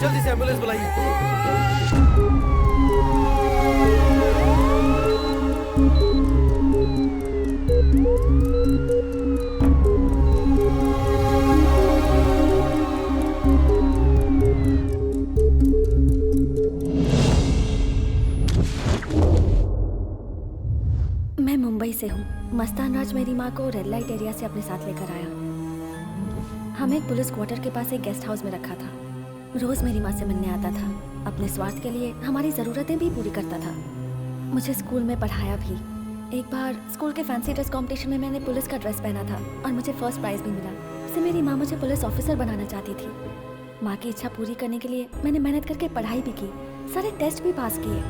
जल्दी से एम्बुलेंस बुलाइए। मैं मुंबई से हूँ। मस्तान राज मेरी माँ को रेड लाइट एरिया से अपने साथ लेकर आया। हमें एक पुलिस क्वार्टर के पास एक गेस्ट हाउस में रखा था। रोज मेरी माँ से मिलने आता था। अपने स्वार्थ के लिए हमारी ज़रूरतें भी पूरी करता था। मुझे स्कूल में पढ़ाया भी। एक बार स्कूल के फैंसी ड्रेस कंपटीशन में मैंने पुलिस का ड्रेस पहना था और मुझे फर्स्ट प्राइज भी मिला। उससे मेरी माँ मुझे पुलिस ऑफिसर बनाना चाहती थी। माँ की इच्छा पूरी करने के लिए मैंने मेहनत करके पढ़ाई भी की, सारे टेस्ट भी पास किए,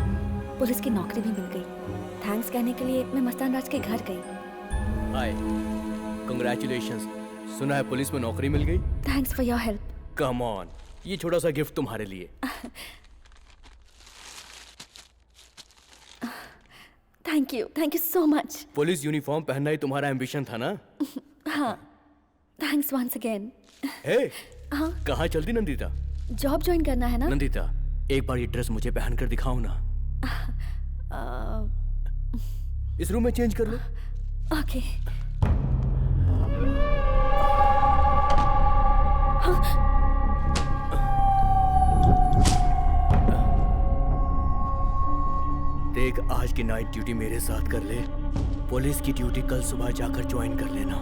पुलिस की नौकरी भी मिल गई। थैंक्स कहने के लिए मैं मस्तान राज के घर गई। हाय, कंग्रेचुलेशंस। सुना है पुलिस में नौकरी मिल गई? Thanks for your help. Come on, ये छोटा सा गिफ्ट तुम्हारे लिए। Thank you so much. Police uniform पहनना ही तुम्हारा एम्बिशन था ना? हाँ, थैंक्स वंस अगेन। हे, हाँ, कहाँ चलती नंदिता? जॉब ज्वाइन करना है ना? नंदिता, एक बार ये ड्रेस मुझे पहन कर दिखाओ ना। इस रूम में चेंज कर लो। ओके। देख, आज की नाइट ड्यूटी मेरे साथ कर ले, पुलिस की ड्यूटी कल सुबह जाकर ज्वाइन कर लेना।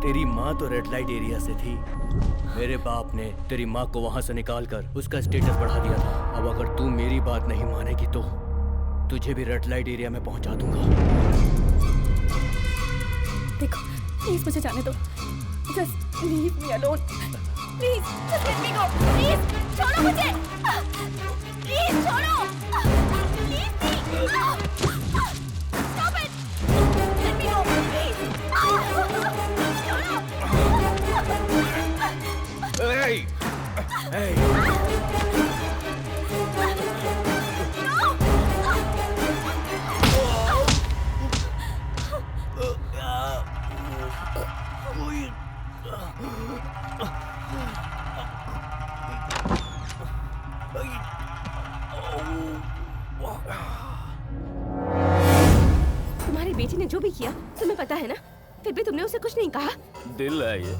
तेरी माँ तो रेड लाइट एरिया से थी, मेरे बाप ने तेरी माँ को वहां से निकालकर उसका स्टेटस बढ़ा दिया था। अब अगर तू मेरी बात नहीं मानेगी तो तुझे भी रेड लाइट एरिया में पहुंचा दूंगा। देखो, प्लीज मुझे जाने दो। Just leave me alone. Please, just let me go. Please, छोड़ो मुझे। प्लीज छोड़ो। Stop it! Let me go, please! Hey! Hey! तुम्हारी बेटी ने जो भी किया तुम्हें पता है ना, फिर भी तुमने उसे कुछ नहीं कहा। दिल है ये,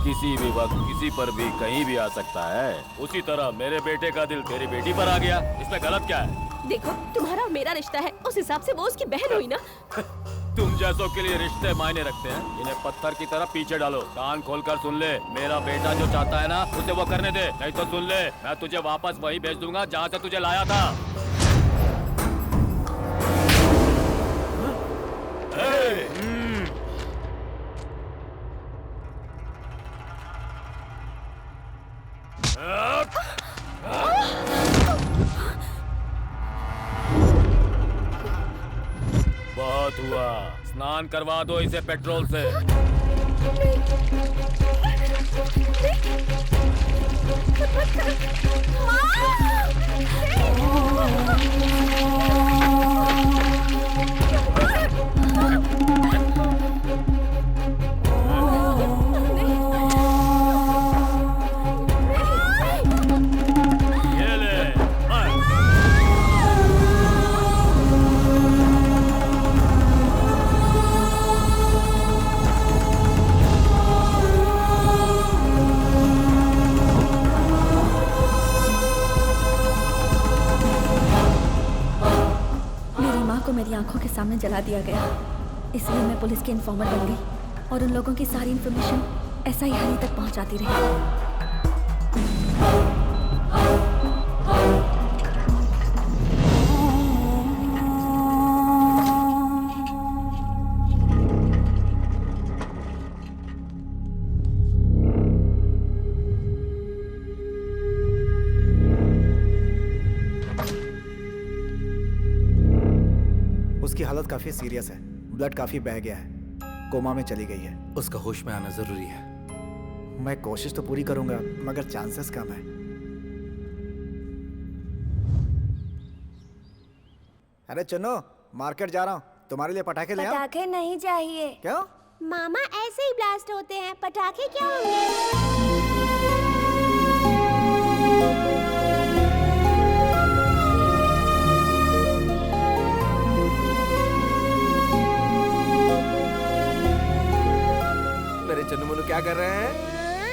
किसी भी वक्त किसी पर भी कहीं भी आ सकता है। उसी तरह मेरे बेटे का दिल तेरी बेटी पर आ गया, इसमें गलत क्या है? देखो, तुम्हारा और मेरा रिश्ता है, उस हिसाब से वो उसकी बहन हुई ना। तुम जैसों के लिए रिश्ते मायने रखते हैं, इन्हें पत्थर की तरह पीछे डालो। कान खोलकर सुन ले, मेरा बेटा जो चाहता है ना उसे वो करने दे, नहीं तो सुन ले, मैं तुझे वापस वही भेज दूंगा जहाँ से तुझे लाया था। बहुत हुआ, स्नान करवा दो इसे पेट्रोल से। ये ले, मेरी आंखों के सामने जला दिया गया, इसलिए मैं पुलिस की इन्फॉर्मर बन गई और उन लोगों की सारी इन्फॉर्मेशन ऐसा ही हरी तक पहुंचाती रही। उसकी हालत काफी सीरियस है, ब्लड काफी बह गया है, कोमा में चली गई है। उसका होश में आना जरूरी है। मैं कोशिश तो पूरी करूंगा, मगर चांसेस कम है। अरे चुनो, मार्केट जा रहा हूँ, तुम्हारे लिए पटाखे ले आऊं? पटाखे नहीं चाहिए। क्यों? मामा ऐसे ही ब्लास्ट होते हैं, पटाखे क्या होंगे? मेरे चन्नू मनु क्या कर रहे हैं?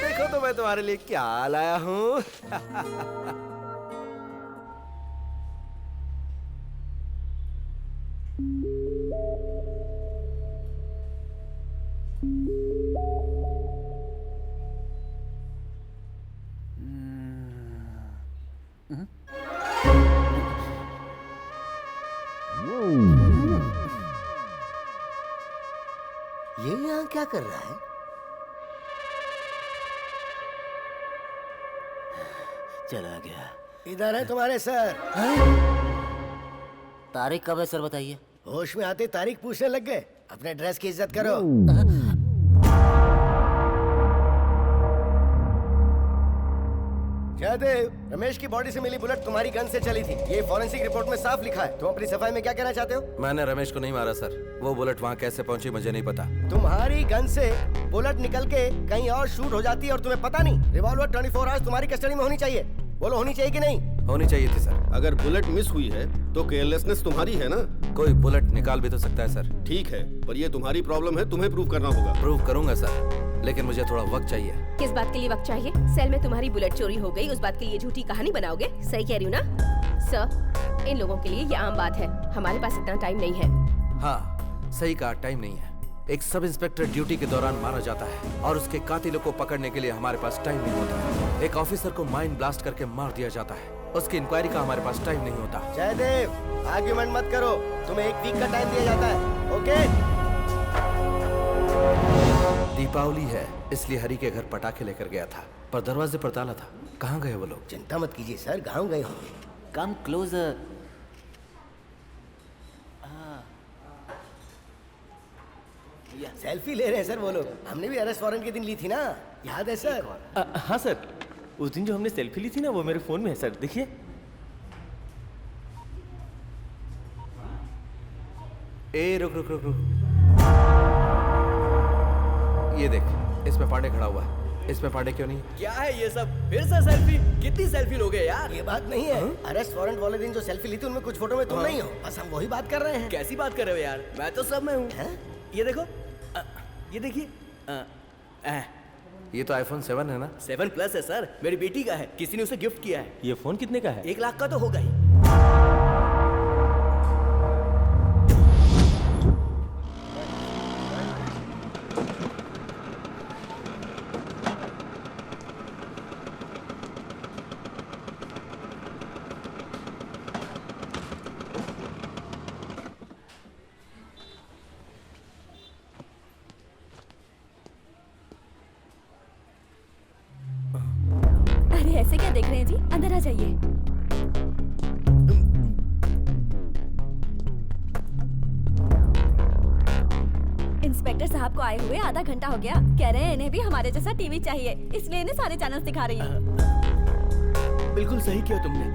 देखो तो मैं तुम्हारे लिए क्या लाया हूँ। ये यहाँ क्या कर रहा है? चला गया। इधर है तुम्हारे सर। तारीख कब है सर बताइए? होश में आते तारीख पूछने लग गए। अपने ड्रेस की इज्जत करो। जयदेव, रमेश की बॉडी से मिली बुलेट तुम्हारी गन से चली थी। ये फॉरेंसिक रिपोर्ट में साफ लिखा है। तुम अपनी सफाई में क्या कहना चाहते हो? मैंने रमेश को नहीं मारा सर। वो बुलेट वहाँ कैसे पहुंची मुझे नहीं पता। तुम्हारी गन से बुलेट निकल के कहीं और शूट हो जाती है और तुम्हें पता नहीं। रिवॉल्वर 24 आवर्स तुम्हारी कस्टडी में होनी चाहिए। बोलो, होनी चाहिए कि नहीं? होनी चाहिए थी सर। अगर बुलेट मिस हुई है तो केयरलेसनेस तुम्हारी है ना? कोई बुलेट निकाल भी तो सकता है सर। ठीक है, पर ये तुम्हारी प्रॉब्लम है, तुम्हें प्रूव करना होगा। प्रूव करूंगा सर, लेकिन मुझे थोड़ा वक्त चाहिए। किस बात के लिए वक्त चाहिए? सेल में तुम्हारी बुलेट चोरी हो गई, उस बात के लिए झूठी कहानी बनाओगे? सही कह रही हूँ ना? सर, इन लोगों के लिए ये आम बात है। हमारे पास इतना टाइम नहीं है। हाँ, सही कहा, टाइम नहीं है। एक सब इंस्पेक्टर ड्यूटी के दौरान मारा जाता है और उसके कातिलों को पकड़ने के लिए हमारे पास टाइम नहीं होता। एक ऑफिसर को माइंड ब्लास्ट करके मार दिया जाता है, उसकी इंक्वायरी का हमारे पास टाइम नहीं होता। जयदेव, आर्ग्यूमेंट मत करो। तुम्हें 1 वीक का टाइम दिया जाता है। ओके? दीपावली है, इसलिए हरी के घर पटाखे लेकर गया था, पर दरवाजे पर ताला था। कहाँ गए वो लोग? चिंता मत कीजिए सर, गाँव गए होंगे। Come closer. सेल्फी ले रहे हैं सर वो लोग। हमने भी अरेस्ट वारंट के दिन ली थी ना, याद है सर? हाँ सर, उस दिन जो हमने सेल्फी ली थी ना, वो मेरे फोन में है सर, देखिए। ए रुक रुक रुक रुक, ये देख, इसमें पांडे खड़ा हुआ है। इसमें पांडे क्यों नहीं? क्या है ये सब? फिर से सेल्फी? कितनी सेल्फी लोगे यार? ये बात नहीं है। अरेस्ट वारंट वाले दिन जो सेल्फी ली थी उनमें कुछ फोटो में तुम नहीं हो। बस हम वही बात कर रहे हैं। कैसी बात कर रहे हो यार? मैं तो सब में हूँ। ये देखो, ये देखिए। ये तो iPhone 7 है ना? 7 प्लस है सर, मेरी बेटी का है, किसी ने उसे गिफ्ट किया है। ये फोन कितने का है? 1 लाख का तो होगा ही। ऐसे क्या देख रहे हैं जी? अंदर आ जाइए। इंस्पेक्टर साहब को आए हुए आधा घंटा हो गया। कह रहे हैं इन्हें भी हमारे जैसा टीवी चाहिए, इसलिए इन्हें सारे चैनल्स दिखा रही हूँ। बिल्कुल सही किया तुमने।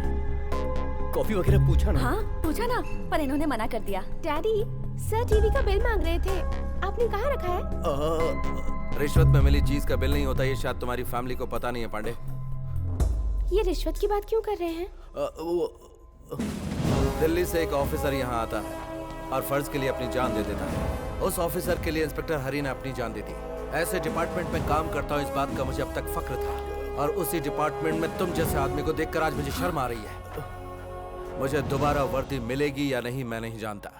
कॉफी वगैरह पूछा ना? हाँ पूछा ना, पर इन्होंने मना कर दिया। डैडी, सर टीवी का बिल मांग रहे थे, आपने कहाँ रखा है? रिश्वत में मिली चीज का बिल नहीं होता, ये शायद तुम्हारी फैमिली को पता नहीं है पांडे। ये रिश्वत की बात क्यों कर रहे हैं? दिल्ली से एक ऑफिसर यहाँ आता है और फर्ज के लिए अपनी जान दे देता है। उस ऑफिसर के लिए इंस्पेक्टर हरी ने अपनी जान दी थी। ऐसे डिपार्टमेंट में काम करता हूँ, इस बात का मुझे अब तक फक्र था, और उसी डिपार्टमेंट में तुम जैसे आदमी को देखकर आज मुझे शर्म आ रही है। मुझे दोबारा वर्दी मिलेगी या नहीं मैं नहीं जानता,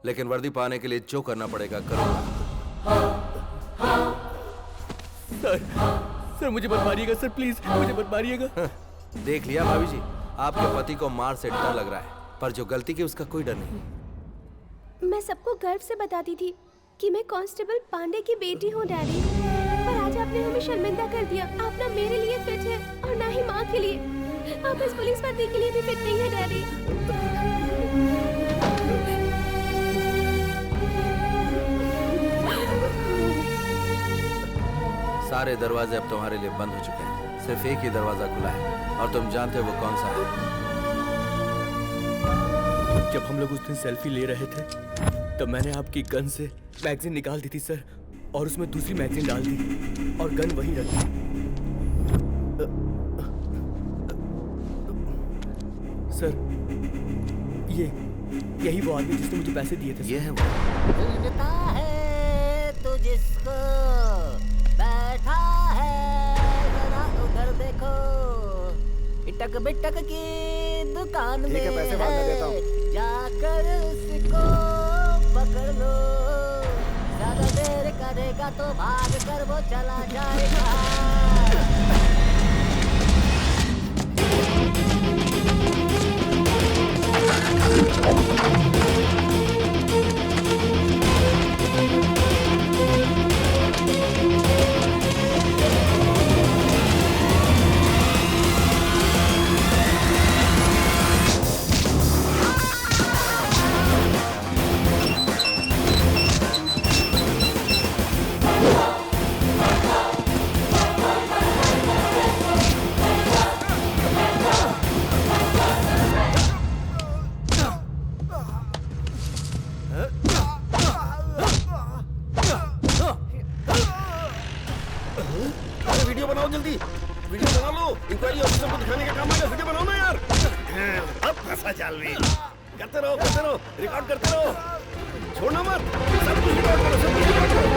लेकिन वर्दी पाने के लिए जो करना पड़ेगा करूँगा। सर मुझे मत मारिएगा सर, प्लीज मुझे मत मारिएगा। देख लिया भाभी जी, आपके पति को मार से डर लग रहा है, पर जो गलती की उसका कोई डर नहीं। मैं सबको गर्व से बताती थी कि मैं कांस्टेबल पांडे की बेटी हूँ डैडी, पर आज आपने हमें शर्मिंदा कर दिया। आप ना मेरे लिए फिट है और ना ही माँ के लिए। आप इस पुलिस वर्दी के लिए भी फिट नहीं है डैडी। सारे दरवाजे अब तुम्हारे लिए बंद हो चुके हैं, सिर्फ एक ही दरवाजा खुला है, और तुम जानते हो वो कौन सा है। जब हम लोग उस दिन सेल्फी ले रहे थे, तब मैंने आपकी गन से मैगजीन निकाल दी थी सर, और उसमें दूसरी मैगजीन डाल दी और गन वहीं रख दी। सर, यही वो आदमी जिसने मुझे पैसे दिए थे। ये है वो। ढूंढता है तू जिसको, बैठा है जरा उधर देखो, इटक बिटक की दुकान में ठीक है, पैसे बाद में देता हूँ। जाकर उसको पकड़ लो, ज्यादा देर करेगा तो भाग कर वो चला जाएगा। बनाओ जल्दी, वीडियो बना लो, इंक्वायरी ऑफिसर को दिखाने का काम आएगा, वीडियो बनाओ ना यार। अब फंसा जाल में, करते रहो, रिकॉर्ड करते रहो, छोड़ना मत, सब कुछ रिकॉर्ड करो, सब कुछ रिकॉर्ड करो।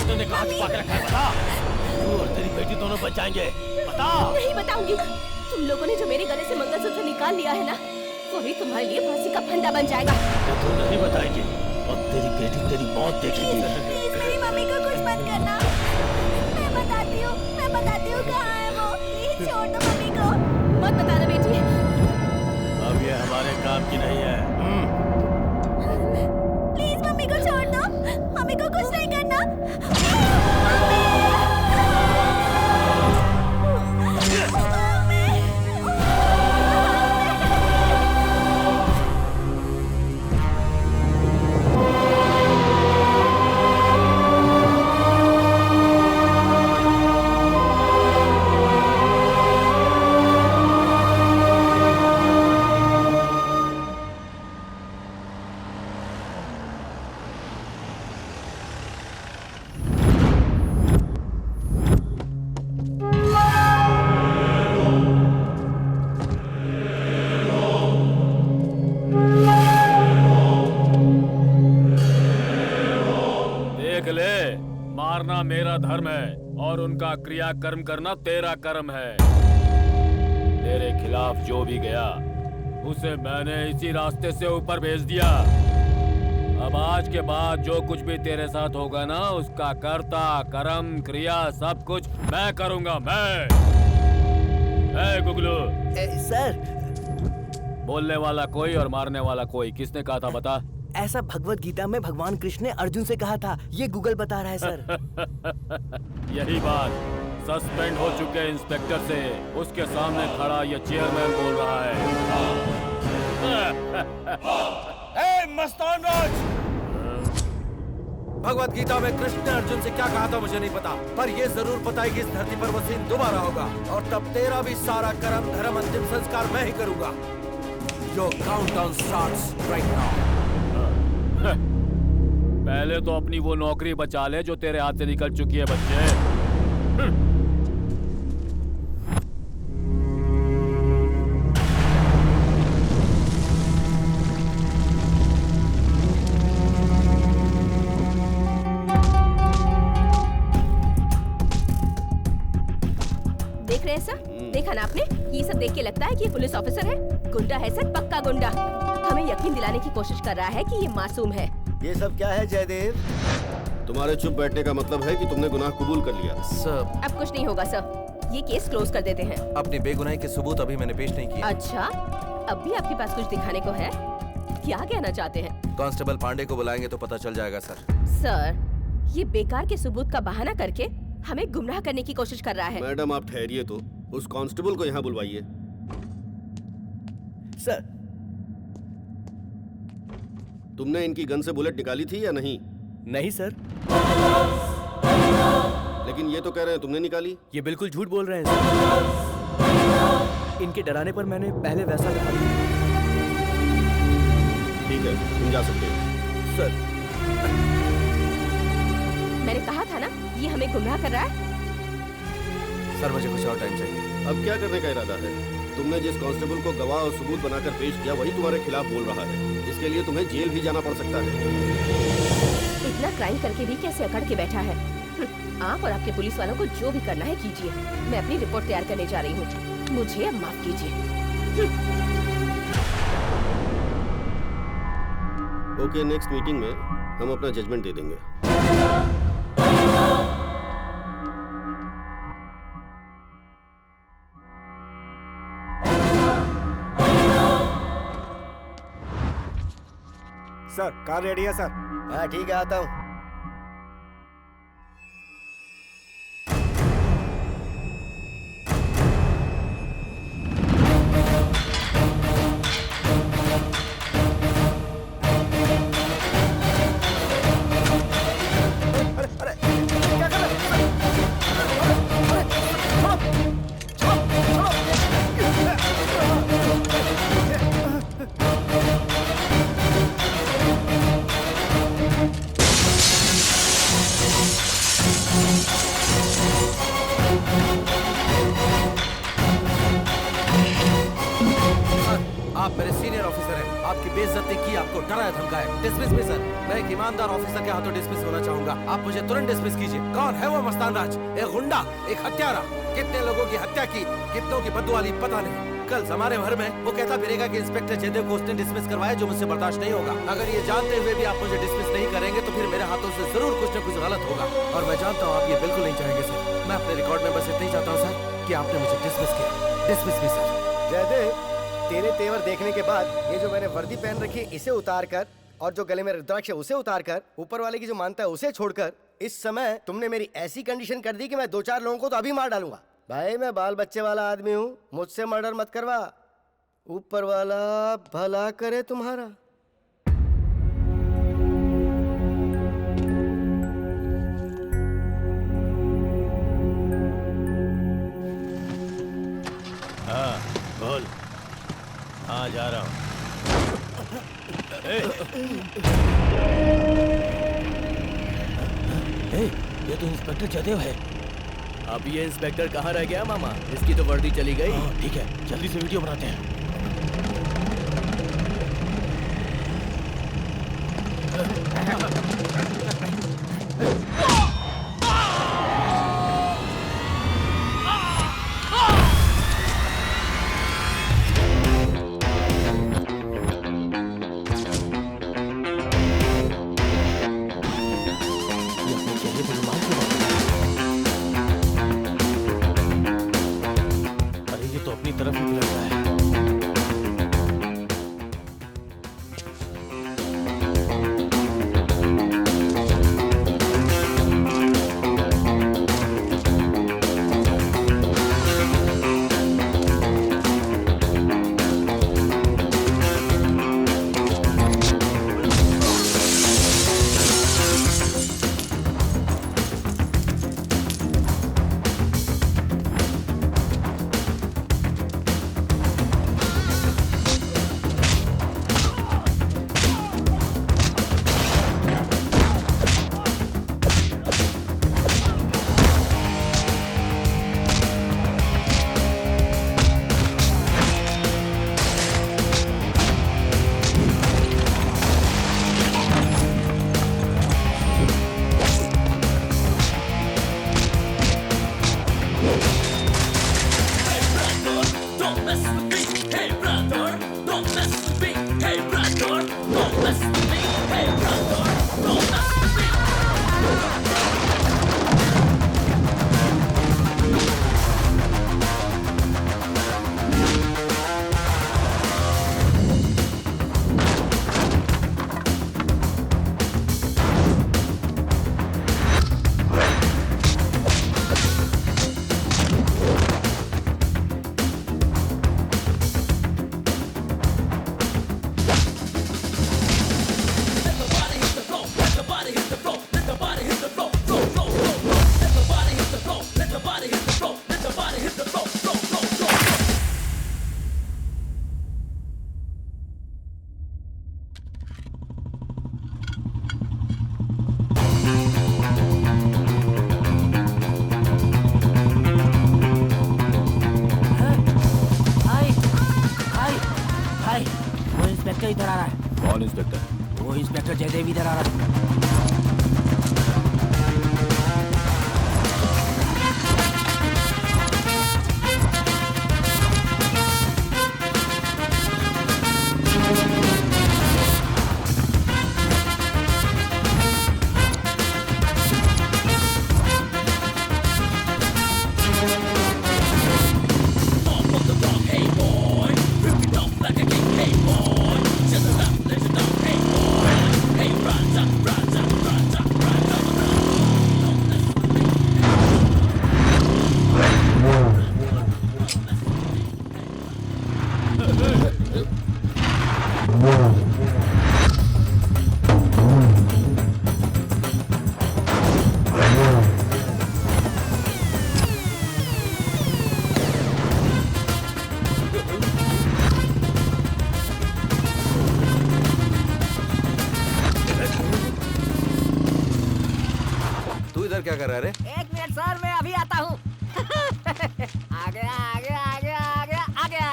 ने कहाँ छुपा के रखा है बता। तू और तेरी बेटी दोनों बच जाएंगे, बता। नहीं बताऊंगी। तुम लोगों ने जो मेरे गले से मंगलसूत्र निकाल लिया है ना, वही तुम्हारे लिए फांसी का फंदा बन जाएगा। तू नहीं बताएगी और तेरी बेटी तेरी मौत देखेगी। मेरी मम्मी को कुछ मत करना। मैं बताती हूँ कहाँ है वो। प्लीज छोड़ दो मम्मी को। मत बताना बेटी। अब ये हमारे काम की नहीं है। प्लीज मम्मी को छोड़ दो। मम्मी को कुछ नहीं करना। मारना मेरा धर्म है और उनका क्रिया कर्म करना तेरा कर्म है। तेरे खिलाफ जो भी गया उसे मैंने इसी रास्ते से ऊपर भेज दिया। अब आज के बाद जो कुछ भी तेरे साथ होगा ना, उसका कर्ता कर्म क्रिया सब कुछ मैं करूंगा। मैं गुगलू सर। बोलने वाला कोई और मारने वाला कोई, किसने कहा था बता? ऐसा भगवत गीता में भगवान कृष्ण ने अर्जुन से कहा था। ये गूगल बता रहा है सर। यही बात सस्पेंड हो चुके इंस्पेक्टर से उसके सामने खड़ा ये चेयरमैन बोल रहा है। मस्तान राज, भगवत गीता में कृष्ण ने अर्जुन से क्या कहा था मुझे नहीं पता, पर ये जरूर पता है कि इस धरती पर वो सीन दोबारा होगा और तब तेरा भी सारा कर्म धर्म अंतिम संस्कार मैं ही करूंगा। Your countdown starts right now. पहले तो अपनी वो नौकरी बचा ले जो तेरे हाथ से निकल चुकी है बच्चे। देख रहे हैं सर? देखा ना आपने? ये सब देख के लगता है कि ये पुलिस ऑफिसर है। गुंडा है सर, पक्का गुंडा। हमें यकीन दिलाने की कोशिश कर रहा है कि ये मासूम है। ये सब क्या है जयदेव? तुम्हारे चुप बैठने का मतलब है कि तुमने गुनाह कबूल कर लिया। सर अब कुछ नहीं होगा सर, ये केस क्लोज कर देते हैं। अपनी बेगुनाही के सबूत अभी मैंने पेश नहीं किए। अच्छा, अब भी आपके पास कुछ दिखाने को है? क्या कहना चाहते हैं? कांस्टेबल पांडे को बुलाएंगे तो पता चल जाएगा सर। सर, ये बेकार के सबूत का बहाना करके हमें गुमराह करने की कोशिश कर रहा है। मैडम आप ठहरिए तो, उस कांस्टेबल को यहाँ बुलवाइए। सर, तुमने इनकी गन से बुलेट निकाली थी या नहीं? नहीं सर। लेकिन ये तो कह रहे हैं तुमने निकाली। ये बिल्कुल झूठ बोल रहे हैं सर। इनके डराने पर मैंने पहले वैसा कर दिया। ठीक है, तुम जा सकते हो। सर, मैंने कहा था ना, ये हमें गुमराह कर रहा है। सर मुझे कुछ और टाइम चाहिए। अब क्या करने का इरादा है? तुमने जिस कांस्टेबल को गवाह और सबूत बनाकर पेश किया वही तुम्हारे खिलाफ बोल रहा है। इसके लिए तुम्हें जेल भी जाना पड़ सकता है। इतना क्राइम करके भी कैसे अकड़ के बैठा है। आप और आपके पुलिस वालों को जो भी करना है कीजिए। मैं अपनी रिपोर्ट तैयार करने जा रही हूँ। मुझे अब माफ कीजिए। ओके, नेक्स्ट मीटिंग में हम अपना जजमेंट दे देंगे। सर, कार रेडी है सर। हाँ ठीक है, आता हूँ। आप मेरे सीनियर ऑफिसर हैं। आपकी बेइज्जती की, आपको डराया धमकाया। डिसमिस मी सर। मैं एक ईमानदार ऑफिसर के हाथों डिसमिस होना चाहूंगा। आप मुझे तुरंत डिसमिस कीजिए। कौन है वो मस्तान राज? एक गुंडा, एक हत्यारा। कितने लोगों की हत्या की, कितनों की बददुआ ली पता नहीं। कल हमारे भर में वो कहता फिरेगा कि इंस्पेक्टर जयदेव को उसने डिसमिस करवाया, जो मुझसे बर्दाश्त नहीं होगा। अगर ये जानते हुए भी आप मुझे डिसमिस नहीं करेंगे तो फिर मेरे हाथों से जरूर कुछ न कुछ गलत होगा। और मैं जानता हूँ आप ये बिल्कुल नहीं चाहेंगे सर। मैं अपने रिकॉर्ड में बस इतना ही चाहता हूँ सर कि आपने मुझे डिसमिस किया। डिसमिस मी सर। जयदेव, तेरे तेवर देखने के बाद ये जो मैंने वर्दी पहन रखी है इसे उतार कर, और जो गले में रुद्राक्ष है उसे उतार कर, ऊपर वाले की जो मानता है उसे छोड़कर, इस समय तुमने मेरी ऐसी कंडीशन कर दी कि मैं 2-4 लोगों को तो अभी मार डालूंगा। भाई मैं बाल बच्चे वाला आदमी हूँ, मुझसे मर्डर मत करवा। ऊपर वाला भला करे तुम्हारा। हाँ बोल। हाँ जा रहा हूँ। ये तो इंस्पेक्टर जयदेव है। अब ये इंस्पेक्टर कहाँ रह गया मामा? इसकी तो वर्दी चली गई। ठीक है, जल्दी से वीडियो बनाते हैं। तरफ ही लग रहा है। don't mess with me. Hey brother, don't mess with me. Hey brother, don't mess with me. Hey brother, don't mess with me. Inspector इधर आ रहा है। कौन इंस्पेक्टर? वो इंस्पेक्टर जयदेव इधर आ रहा है। क्या कर रहा है रे? एक मिनट सर, मैं अभी आता हूँ। आ गया आ गया आ गया आ गया आ गया।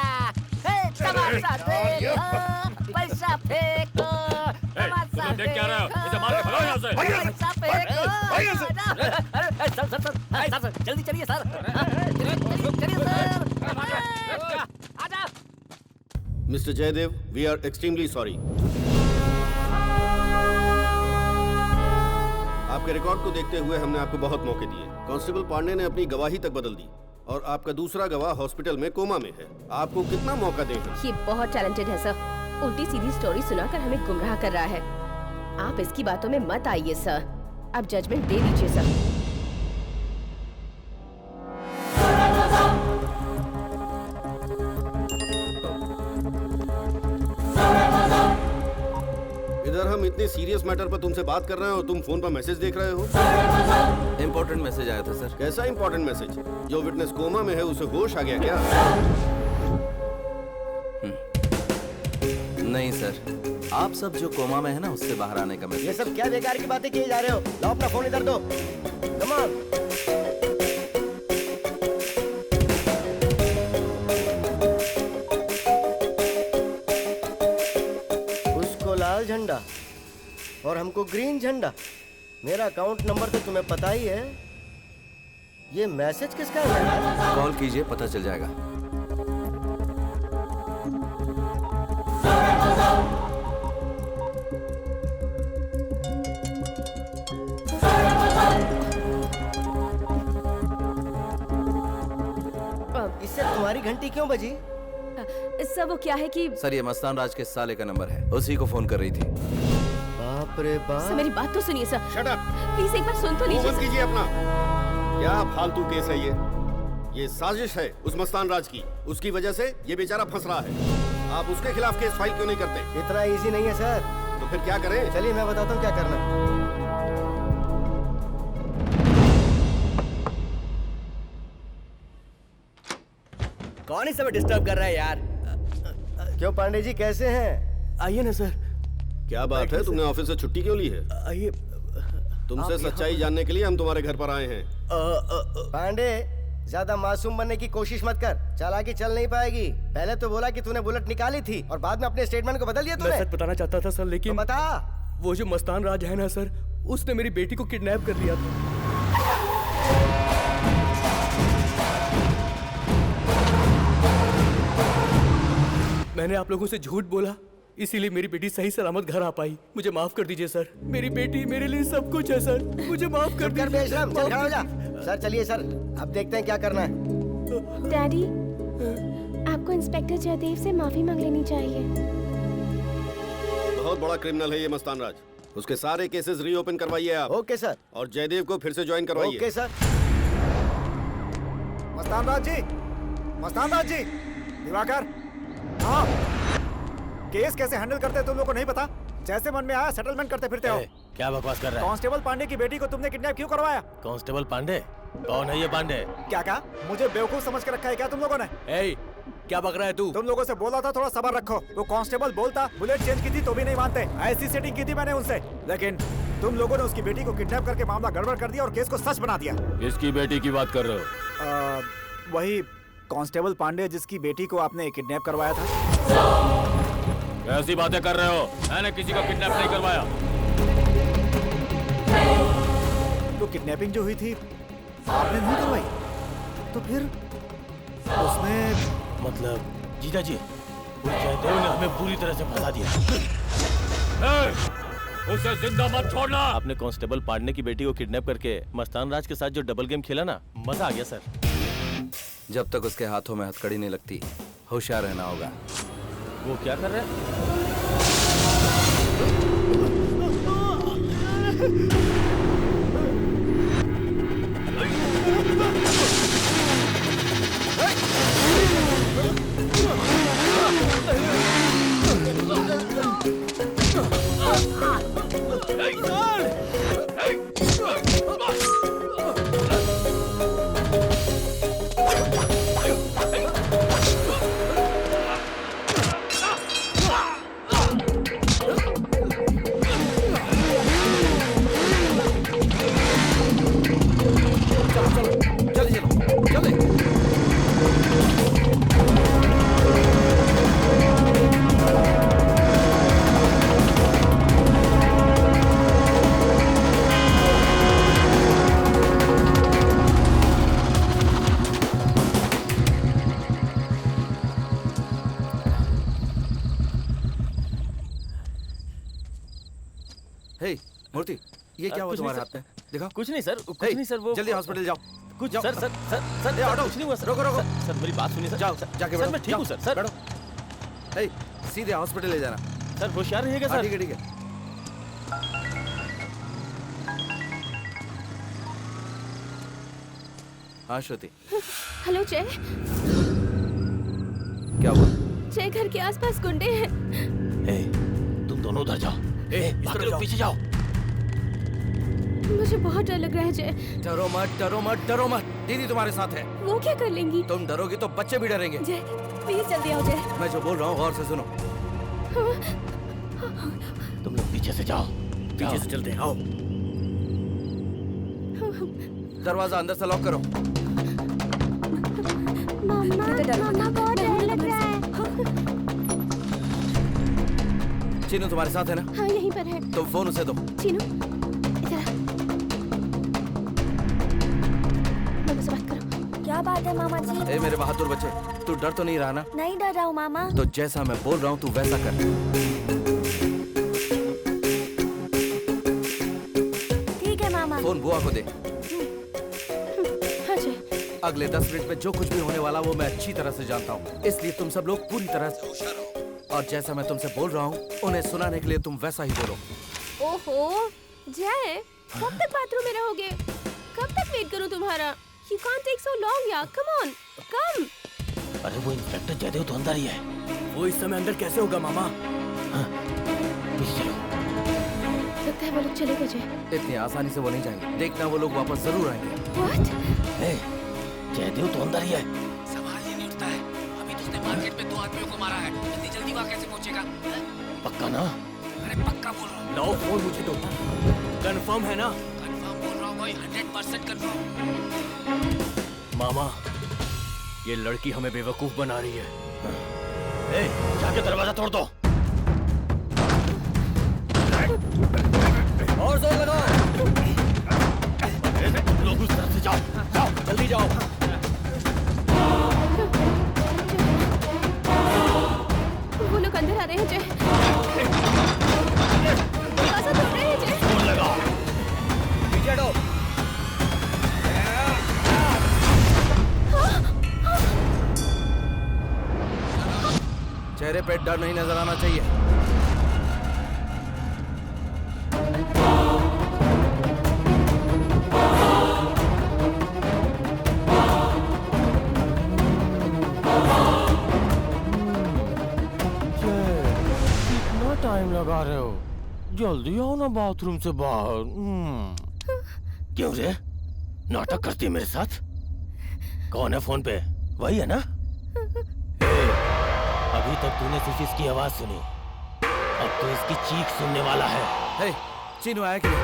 तमाशा देखो, पैसा फेंको, तमाशा देख क्या रहे हो? इसे मार के भगाओ यहाँ से। पैसा फेंको। सर जल्दी चलिए सर, चलिए सर। आजा। Mister Jaydev, we are extremely sorry. आपके रिकॉर्ड को देखते हुए हमने आपको बहुत मौके दिए। कांस्टेबल पांडे ने अपनी गवाही तक बदल दी और आपका दूसरा गवाह हॉस्पिटल में कोमा में है। आपको कितना मौका दें? ये बहुत टैलेंटेड है सर, उल्टी सीधी स्टोरी सुनाकर हमें गुमराह कर रहा है। आप इसकी बातों में मत आइए सर, अब जजमेंट दे दीजिए सर। इधर हम इतने सीरियस मैटर पर तुमसे बात कर रहे हैं और तुम फोन पर मैसेज देख रहे हो। इम्पोर्टेंट मैसेज आया था सर। कैसा इम्पोर्टेंट मैसेज? जो विटनेस कोमा में है उसे होश आ गया क्या? नहीं सर, आप सब जो कोमा में है ना उससे बाहर आने का मैसेज। ये सब क्या बेकार की बातें किए जा रहे हो? लो अपना फोन इधर दो। Come on. लाल झंडा और हमको ग्रीन झंडा। मेरा अकाउंट नंबर तो तुम्हें पता ही है। ये मैसेज किसका है? कॉल कीजिए, पता चल जाएगा। इससे तुम्हारी घंटी क्यों बजी? सर वो क्या है कि सर ये मस्तान राज के साले का नंबर है, उसी को फोन कर रही थी। बाप रे बाप। सर मेरी बात तो सुनिए सर। Shut up. प्लीज एक बार सुन तो लीजिए। बंद कीजिए अपना। क्या फालतू केस है ये साजिश है उस मस्तान राज की। उसकी वजह से ये बेचारा फंस रहा है। आप उसके खिलाफ केस फाइल क्यों नहीं करते? इतना इजी नहीं है सर। तो फिर क्या करें? चलिए मैं बताता हूँ क्या करना है। कौन इस समय डिस्टर्ब कर रहा है यार? क्यों पांडे जी, कैसे हैं? आइए ना सर। क्या बात है, तुमने ऑफिस से छुट्टी क्यों ली है? आइए। तुमसे सच्चाई जानने के लिए हम तुम्हारे घर पर आए हैं। पांडे, ज्यादा मासूम बनने की कोशिश मत कर, चालाकी चल नहीं पाएगी। पहले तो बोला कि तूने बुलेट निकाली थी और बाद में अपने स्टेटमेंट को बदल दिया तूने। मैं सच बताना चाहता था सर, लेकिन तो बता। वो जो मस्तान राज है ना सर, उसने मेरी बेटी को किडनैप कर लिया था। मैंने आप लोगों से झूठ बोला, इसीलिए मेरी बेटी सही सलामत घर आ पाई। मुझे माफ कर दीजिए सर। मेरी बेटी मेरे लिए सब कुछ है सर, मुझे माफ कर दीजिए। बेशरम, चल खड़ा हो जा। सर चलिए सर, अब देखते हैं क्या करना है। डैडी, आपको इंस्पेक्टर जयदेव से माफी मांग लेनी चाहिए। बहुत बड़ा क्रिमिनल है ये मस्तान राज। उसके सारे केसेस रीओपन करवाइए आप। Okay sir. और जयदेव को फिर से ज्वाइन करवाइए। Okay sir. मस्तान राज जी, मस्तान राज जी, दिवाकर, हाँ, केस कैसे हैंडल करते हैं तुम लोग को नहीं पता? जैसे मन में आया सेटलमेंट करते फिरते हो। क्या बकवास कर रहा है? कांस्टेबल पांडे की बेटी को तुमने किडनैप क्यों करवाया? कांस्टेबल पांडे? कौन है ये पांडे? क्या कहा? मुझे बेवकूफ समझ के रखा है क्या तुम लोगों ने? क्या बक रहा है तू? तुम लोगों से बोला था थोड़ा सब्र रखो। वो कांस्टेबल बोलता, बुलेट चेंज की थी तो भी नहीं मानते। ऐसी सेटिंग की थी मैंने उनसे, लेकिन तुम लोगों ने उसकी बेटी को किडनैप करके मामला गड़बड़ कर दिया और केस को सच बना दिया। किसकी बेटी की बात कर रहे हो? वही कांस्टेबल पांडे जिसकी बेटी को आपने किडनैप करवाया था। कैसी बातें कर रहे हो? मैंने किसी को किडनैप नहीं करवाया। तो किडनैपिंग जो हुई थी आपने नहीं करवाई, तो फिर उसने मतलब जीजा जी, उस जयदेव ने हमें पूरी तरह से फंसा दिया। उसे जिंदा मत छोड़ना। आपने कांस्टेबल पांडे की बेटी को किडनैप करके मस्तान राज के साथ जो डबल गेम खेला ना, मजा आ गया सर। जब तक उसके हाथों में हथकड़ी नहीं लगती, होशियार रहना होगा। वो क्या कर रहे हैं? मूर्ति, ये क्या हुआ तुम्हारे हाथ में? दिखाओ। कुछ नहीं सर, कुछ नहीं सर। वो जल्दी हॉस्पिटल जाओ। कुछ जाओ। Sir sir sir sir auto कुछ नहीं हुआ सर। रोको रोको। सर मेरी बात सुनिए सर। जाओ जाके सर मैं ठीक हूँ सर। सर बैठो। सीधे हॉस्पिटल ले जाना। सर होशियार रहिएगा सर। ठीक है ठीक है। हाँ श्रुति। हेलो जय। क्या हुआ? जय, घर के आसपास गुंडे हैं। तुम दोनों उधर जाओ। बाकी लोग पीछे जाओ। मुझे बहुत डर लग रहा है जय। डरो मत डरो मत डरो मत, दीदी तुम्हारे साथ है। वो क्या कर लेंगी? तुम डरोगी तो बच्चे भी डरेंगे। जय प्लीज जल्दी आओ जय। मैं जो बोल रहा हूँ गौर से सुनो। तुम लोग पीछे से जाओ। पीछे से चलते आओ। दरवाजा अंदर से लॉक करो। मम्मा बहुत डर लग रहा है। चीनू तुम्हारे साथ है ना? हाँ यहीं पर है। तुम फोन उसे दो। चीनू इधर आ। मामा से बात करो। क्या बात है मामा जी? ए मेरे बहादुर बच्चे, तू डर तो नहीं रहा ना? नहीं डर रहा हूँ मामा। तो जैसा मैं बोल रहा हूँ तू वैसा कर। ठीक है मामा। फोन बुआ को दे। हाँ जी। अगले 10 मिनट में जो कुछ भी होने वाला वो मैं अच्छी तरह से जानता हूँ, इसलिए तुम सब लोग पूरी तरह से होशियार रहो। और जैसा मैं तुमसे बोल रहा हूँ उन्हें सुनाने के लिए तुम वैसा ही बोलो। ओहो जय, कब तक बाथरूम में रहोगे? कब तक वेट करूं तुम्हारा? You can't take so long यार, come on, come। अरे वो इंस्पेक्टर जयदेव तो अंदर ही है। वो इस समय अंदर कैसे होगा मामा? पीछे चलो। लगता है वो लोग चले गए जय। इतनी आसानी से वो नहीं जाएंगे, देखना वो लोग वापस जरूर आएंगे। What? जयदेव तो अंदर ही है। सवाल ये नहीं उठता है, अभी तो उसने मार्केट में 2 आदमियों को मारा है, इतनी जल्दी वहाँ कैसे पहुँचेगा? पक्का ना? अरे पक्का बोल रहा हूँ। लाओ फोन मुझे दो। कंफर्म है ना? कंफर्म बोल रहा हूँ भाई, 100% कंफर्म। मामा, ये लड़की हमें बेवकूफ बना रही है। जाके दरवाजा तोड़ दो। और जोर लगाओ। लोग उस तरफ से जाओ, जाओ जल्दी जाओ। चेहरे पे डर नहीं नजर आना चाहिए। कितना टाइम लगा रहे हो? जल्दी आओ ना बाथरूम से बाहर। क्यों रे? नाटक करती है मेरे साथ? कौन है फोन पे? वही है ना? अभी तक तूने सिर्फ इसकी आवाज सुनी, अब तो इसकी चीख सुनने वाला है। हे, चीनू आया कि नहीं?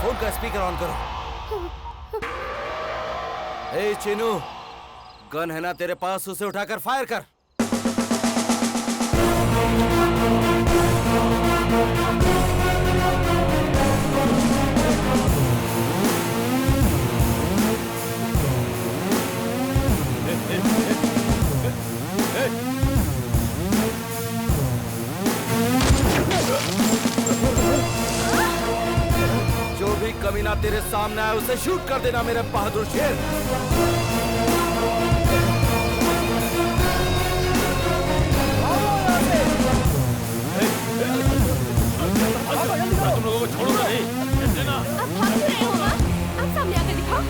फोन का स्पीकर ऑन करो। हे चीनू, गन है ना तेरे पास? उसे उठाकर फायर कर। जो भी कमीना तेरे सामने आए उसे शूट कर देना मेरे बहादुर शेर। तुम लोगों को छोड़ो नहीं। आप भाग क्यों रहे हो? आप सामने आकर दिखाओ।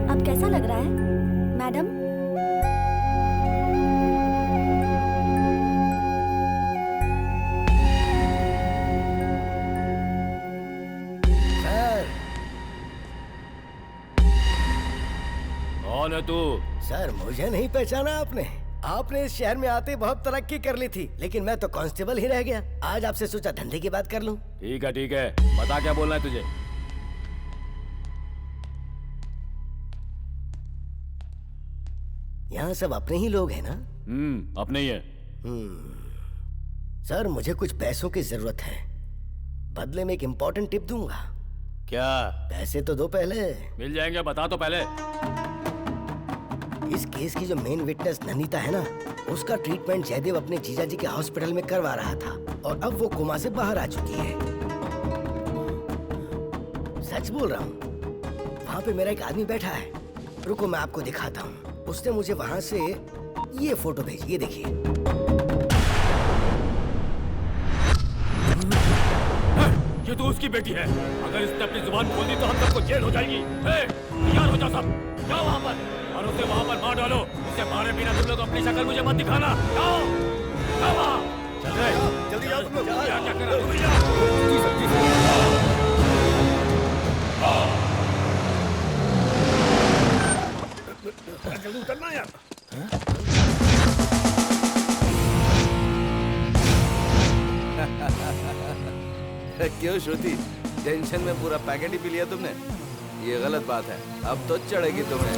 अब कैसा लग रहा है मैडम? कौन है तू? सर मुझे नहीं पहचाना आपने? आपने इस शहर में आते बहुत तरक्की कर ली थी, लेकिन मैं तो कांस्टेबल ही रह गया। आज आपसे सोचा धंधे की बात कर लूं। ठीक है, बता क्या बोलना है तुझे? यहाँ सब अपने ही लोग हैं ना? अपने ही है। सर मुझे कुछ पैसों की जरूरत है, बदले में एक इम्पोर्टेंट टिप दूंगा। क्या? पैसे तो दो पहले। मिल जाएंगे, बता तो पहले। इस केस की जो मेन विटनेस ननीता है ना, उसका ट्रीटमेंट जयदेव अपने जीजा जी के हॉस्पिटल में करवा रहा था और अब वो कोमा से बाहर आ चुकी है। सच बोल रहा हूँ। वहाँ पे मेरा एक आदमी बैठा है, रुको मैं आपको दिखाता हूँ। उसने मुझे वहाँ से ये फोटो भेजी, ये देखिए। ये तो उसकी बेटी है। अगर इसने अपनी जुबान खोल दी तो हम सबको जेल हो जाएगी। तैयार हो जाओ सब, जाओ वहाँ पर और उसे वहाँ पर मार डालो। उसे मारे बिना तुम लोग अपनी शक्ल मुझे मत दिखाना। जाओ, जाओ वहाँ। चल रहे, जल्दी जाओ तुम लोग। क्या कर रहे हो? जल्दी उतरना यार। क्यों श्रुति, टेंशन में पूरा पैकेट ही पी लिया तुमने? ये गलत बात है, अब तो चढ़ेगी तुम्हें।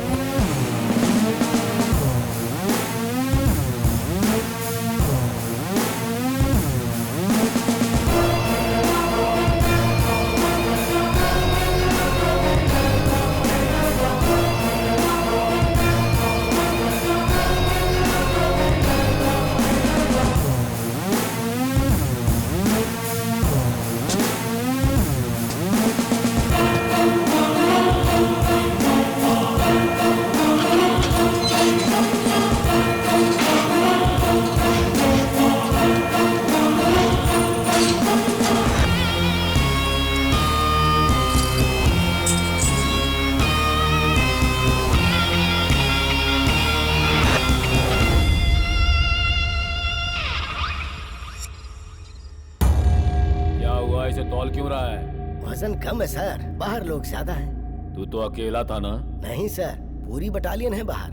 वजन कम है सर, बाहर लोग ज्यादा हैं। तू तो अकेला था ना? नहीं सर, पूरी बटालियन है बाहर।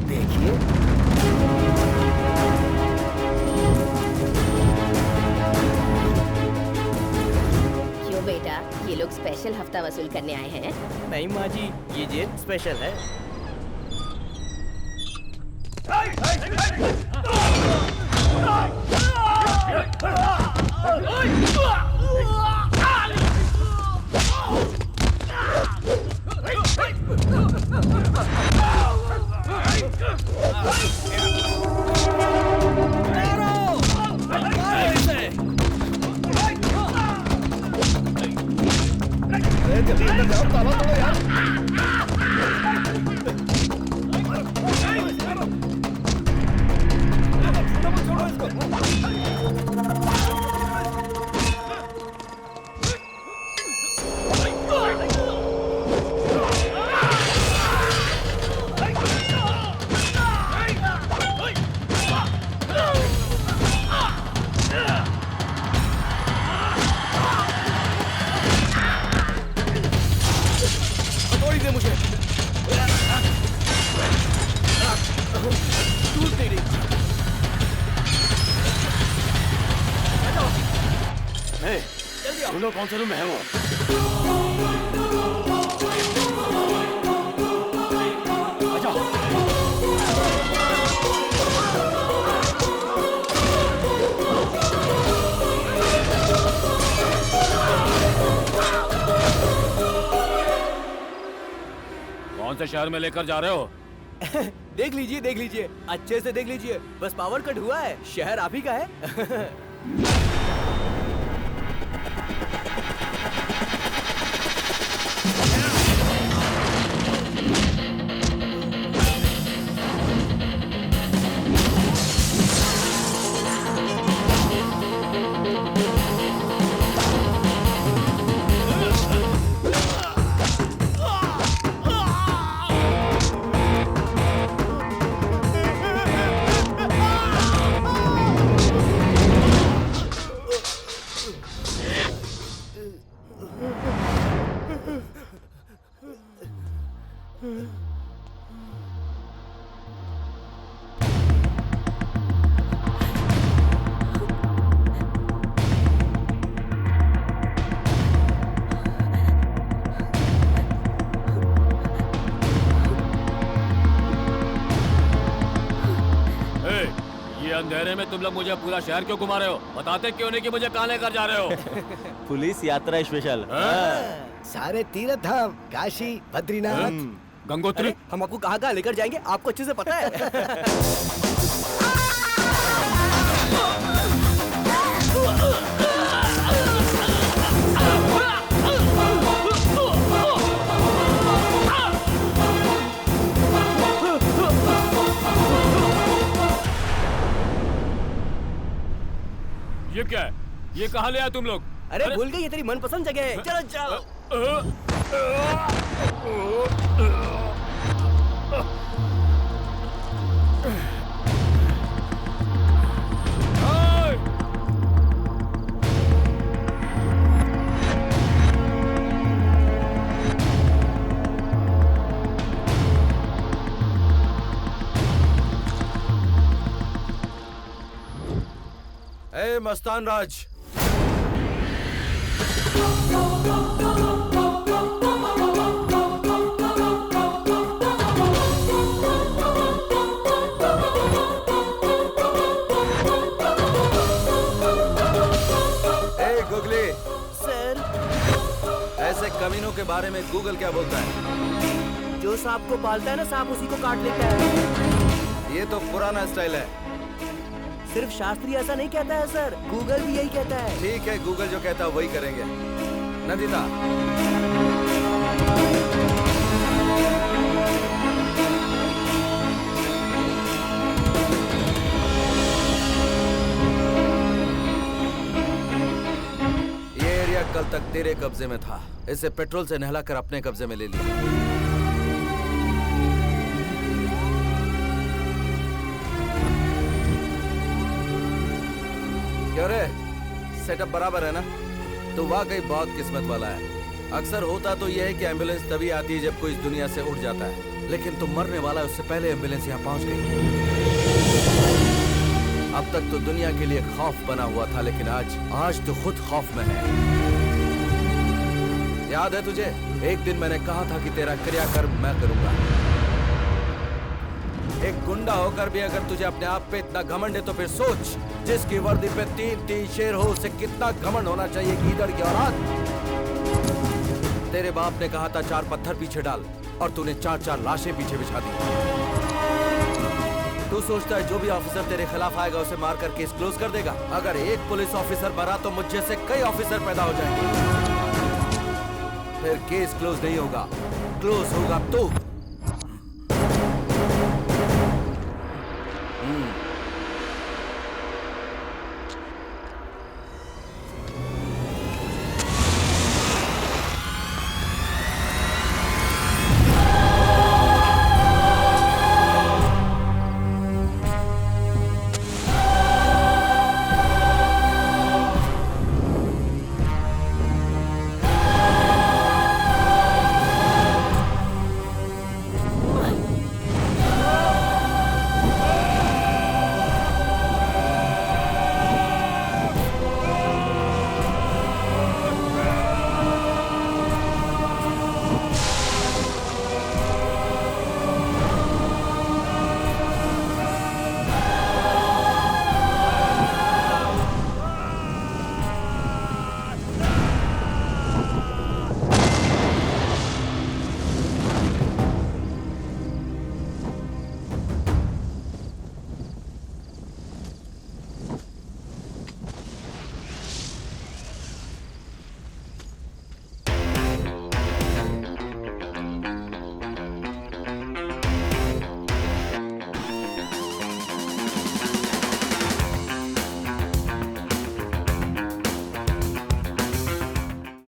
देखिए। क्यों बेटा, ये लोग स्पेशल हफ्ता वसूल करने आए हैं? नहीं माँ जी, ये जेल स्पेशल है। ढूंढो कौन से रूम में है वो। कौन से शहर में लेकर जा रहे हो? देख लीजिए अच्छे से देख लीजिए। बस पावर कट हुआ है, शहर आप ही का है। अंधेरे में तुम लोग मुझे पूरा शहर क्यों घुमा रहे हो? बताते क्यों नहीं कि मुझे कहाँ लेकर जा रहे हो? पुलिस यात्रा स्पेशल। सारे तीर्थ धाम, काशी, बद्रीनाथ, गंगोत्री। हम आपको कहाँ लेकर जाएंगे आपको अच्छे से पता है। ये क्या है? ये कहाँ ले आए तुम लोग? अरे भूल गई, ये तेरी मनपसंद जगह है। चलो चलो। ए मस्तान राज, ए गुगली। सर, ऐसे कमीनों के बारे में गूगल क्या बोलता है? जो सांप को पालता है ना, सांप उसी को काट लेता है। ये तो पुराना स्टाइल है। सिर्फ शास्त्री ऐसा नहीं कहता है सर, गूगल भी यही कहता है। ठीक है, गूगल जो कहता है वही करेंगे। नंदिता, ये एरिया कल तक तेरे कब्जे में था, इसे पेट्रोल से नहलाकर अपने कब्जे में ले लिया। क्यों रे, सेटअप बराबर है ना? तो वाकई बहुत किस्मत वाला है। अक्सर होता तो यह है कि एम्बुलेंस तभी आती है जब कोई इस दुनिया से उठ जाता है, लेकिन तुम मरने वाला है उससे पहले एम्बुलेंस यहाँ पहुंच गई। अब तक तो दुनिया के लिए खौफ बना हुआ था, लेकिन आज तो खुद खौफ में है। याद है तुझे, एक दिन मैंने कहा था कि तेरा क्रियाकर्म मैं करूंगा। एक गुंडा होकर भी अगर तुझे अपने आप पे इतना घमंड है तो फिर सोच, जिसकी वर्दी पे 3-3 शेर हो उसे कितना घमंड होना चाहिए कि इधर की औलाद। तेरे बाप ने कहा था 4 पत्थर पीछे डाल, और तूने 4-4 लाशें पीछे बिछा दी। तू सोचता है जो भी ऑफिसर तेरे खिलाफ आएगा उसे मारकर केस क्लोज कर देगा? अगर एक पुलिस ऑफिसर मरा तो मुझ जैसे कई ऑफिसर पैदा हो जाएंगे। फिर केस क्लोज नहीं होगा, क्लोज होगा तू।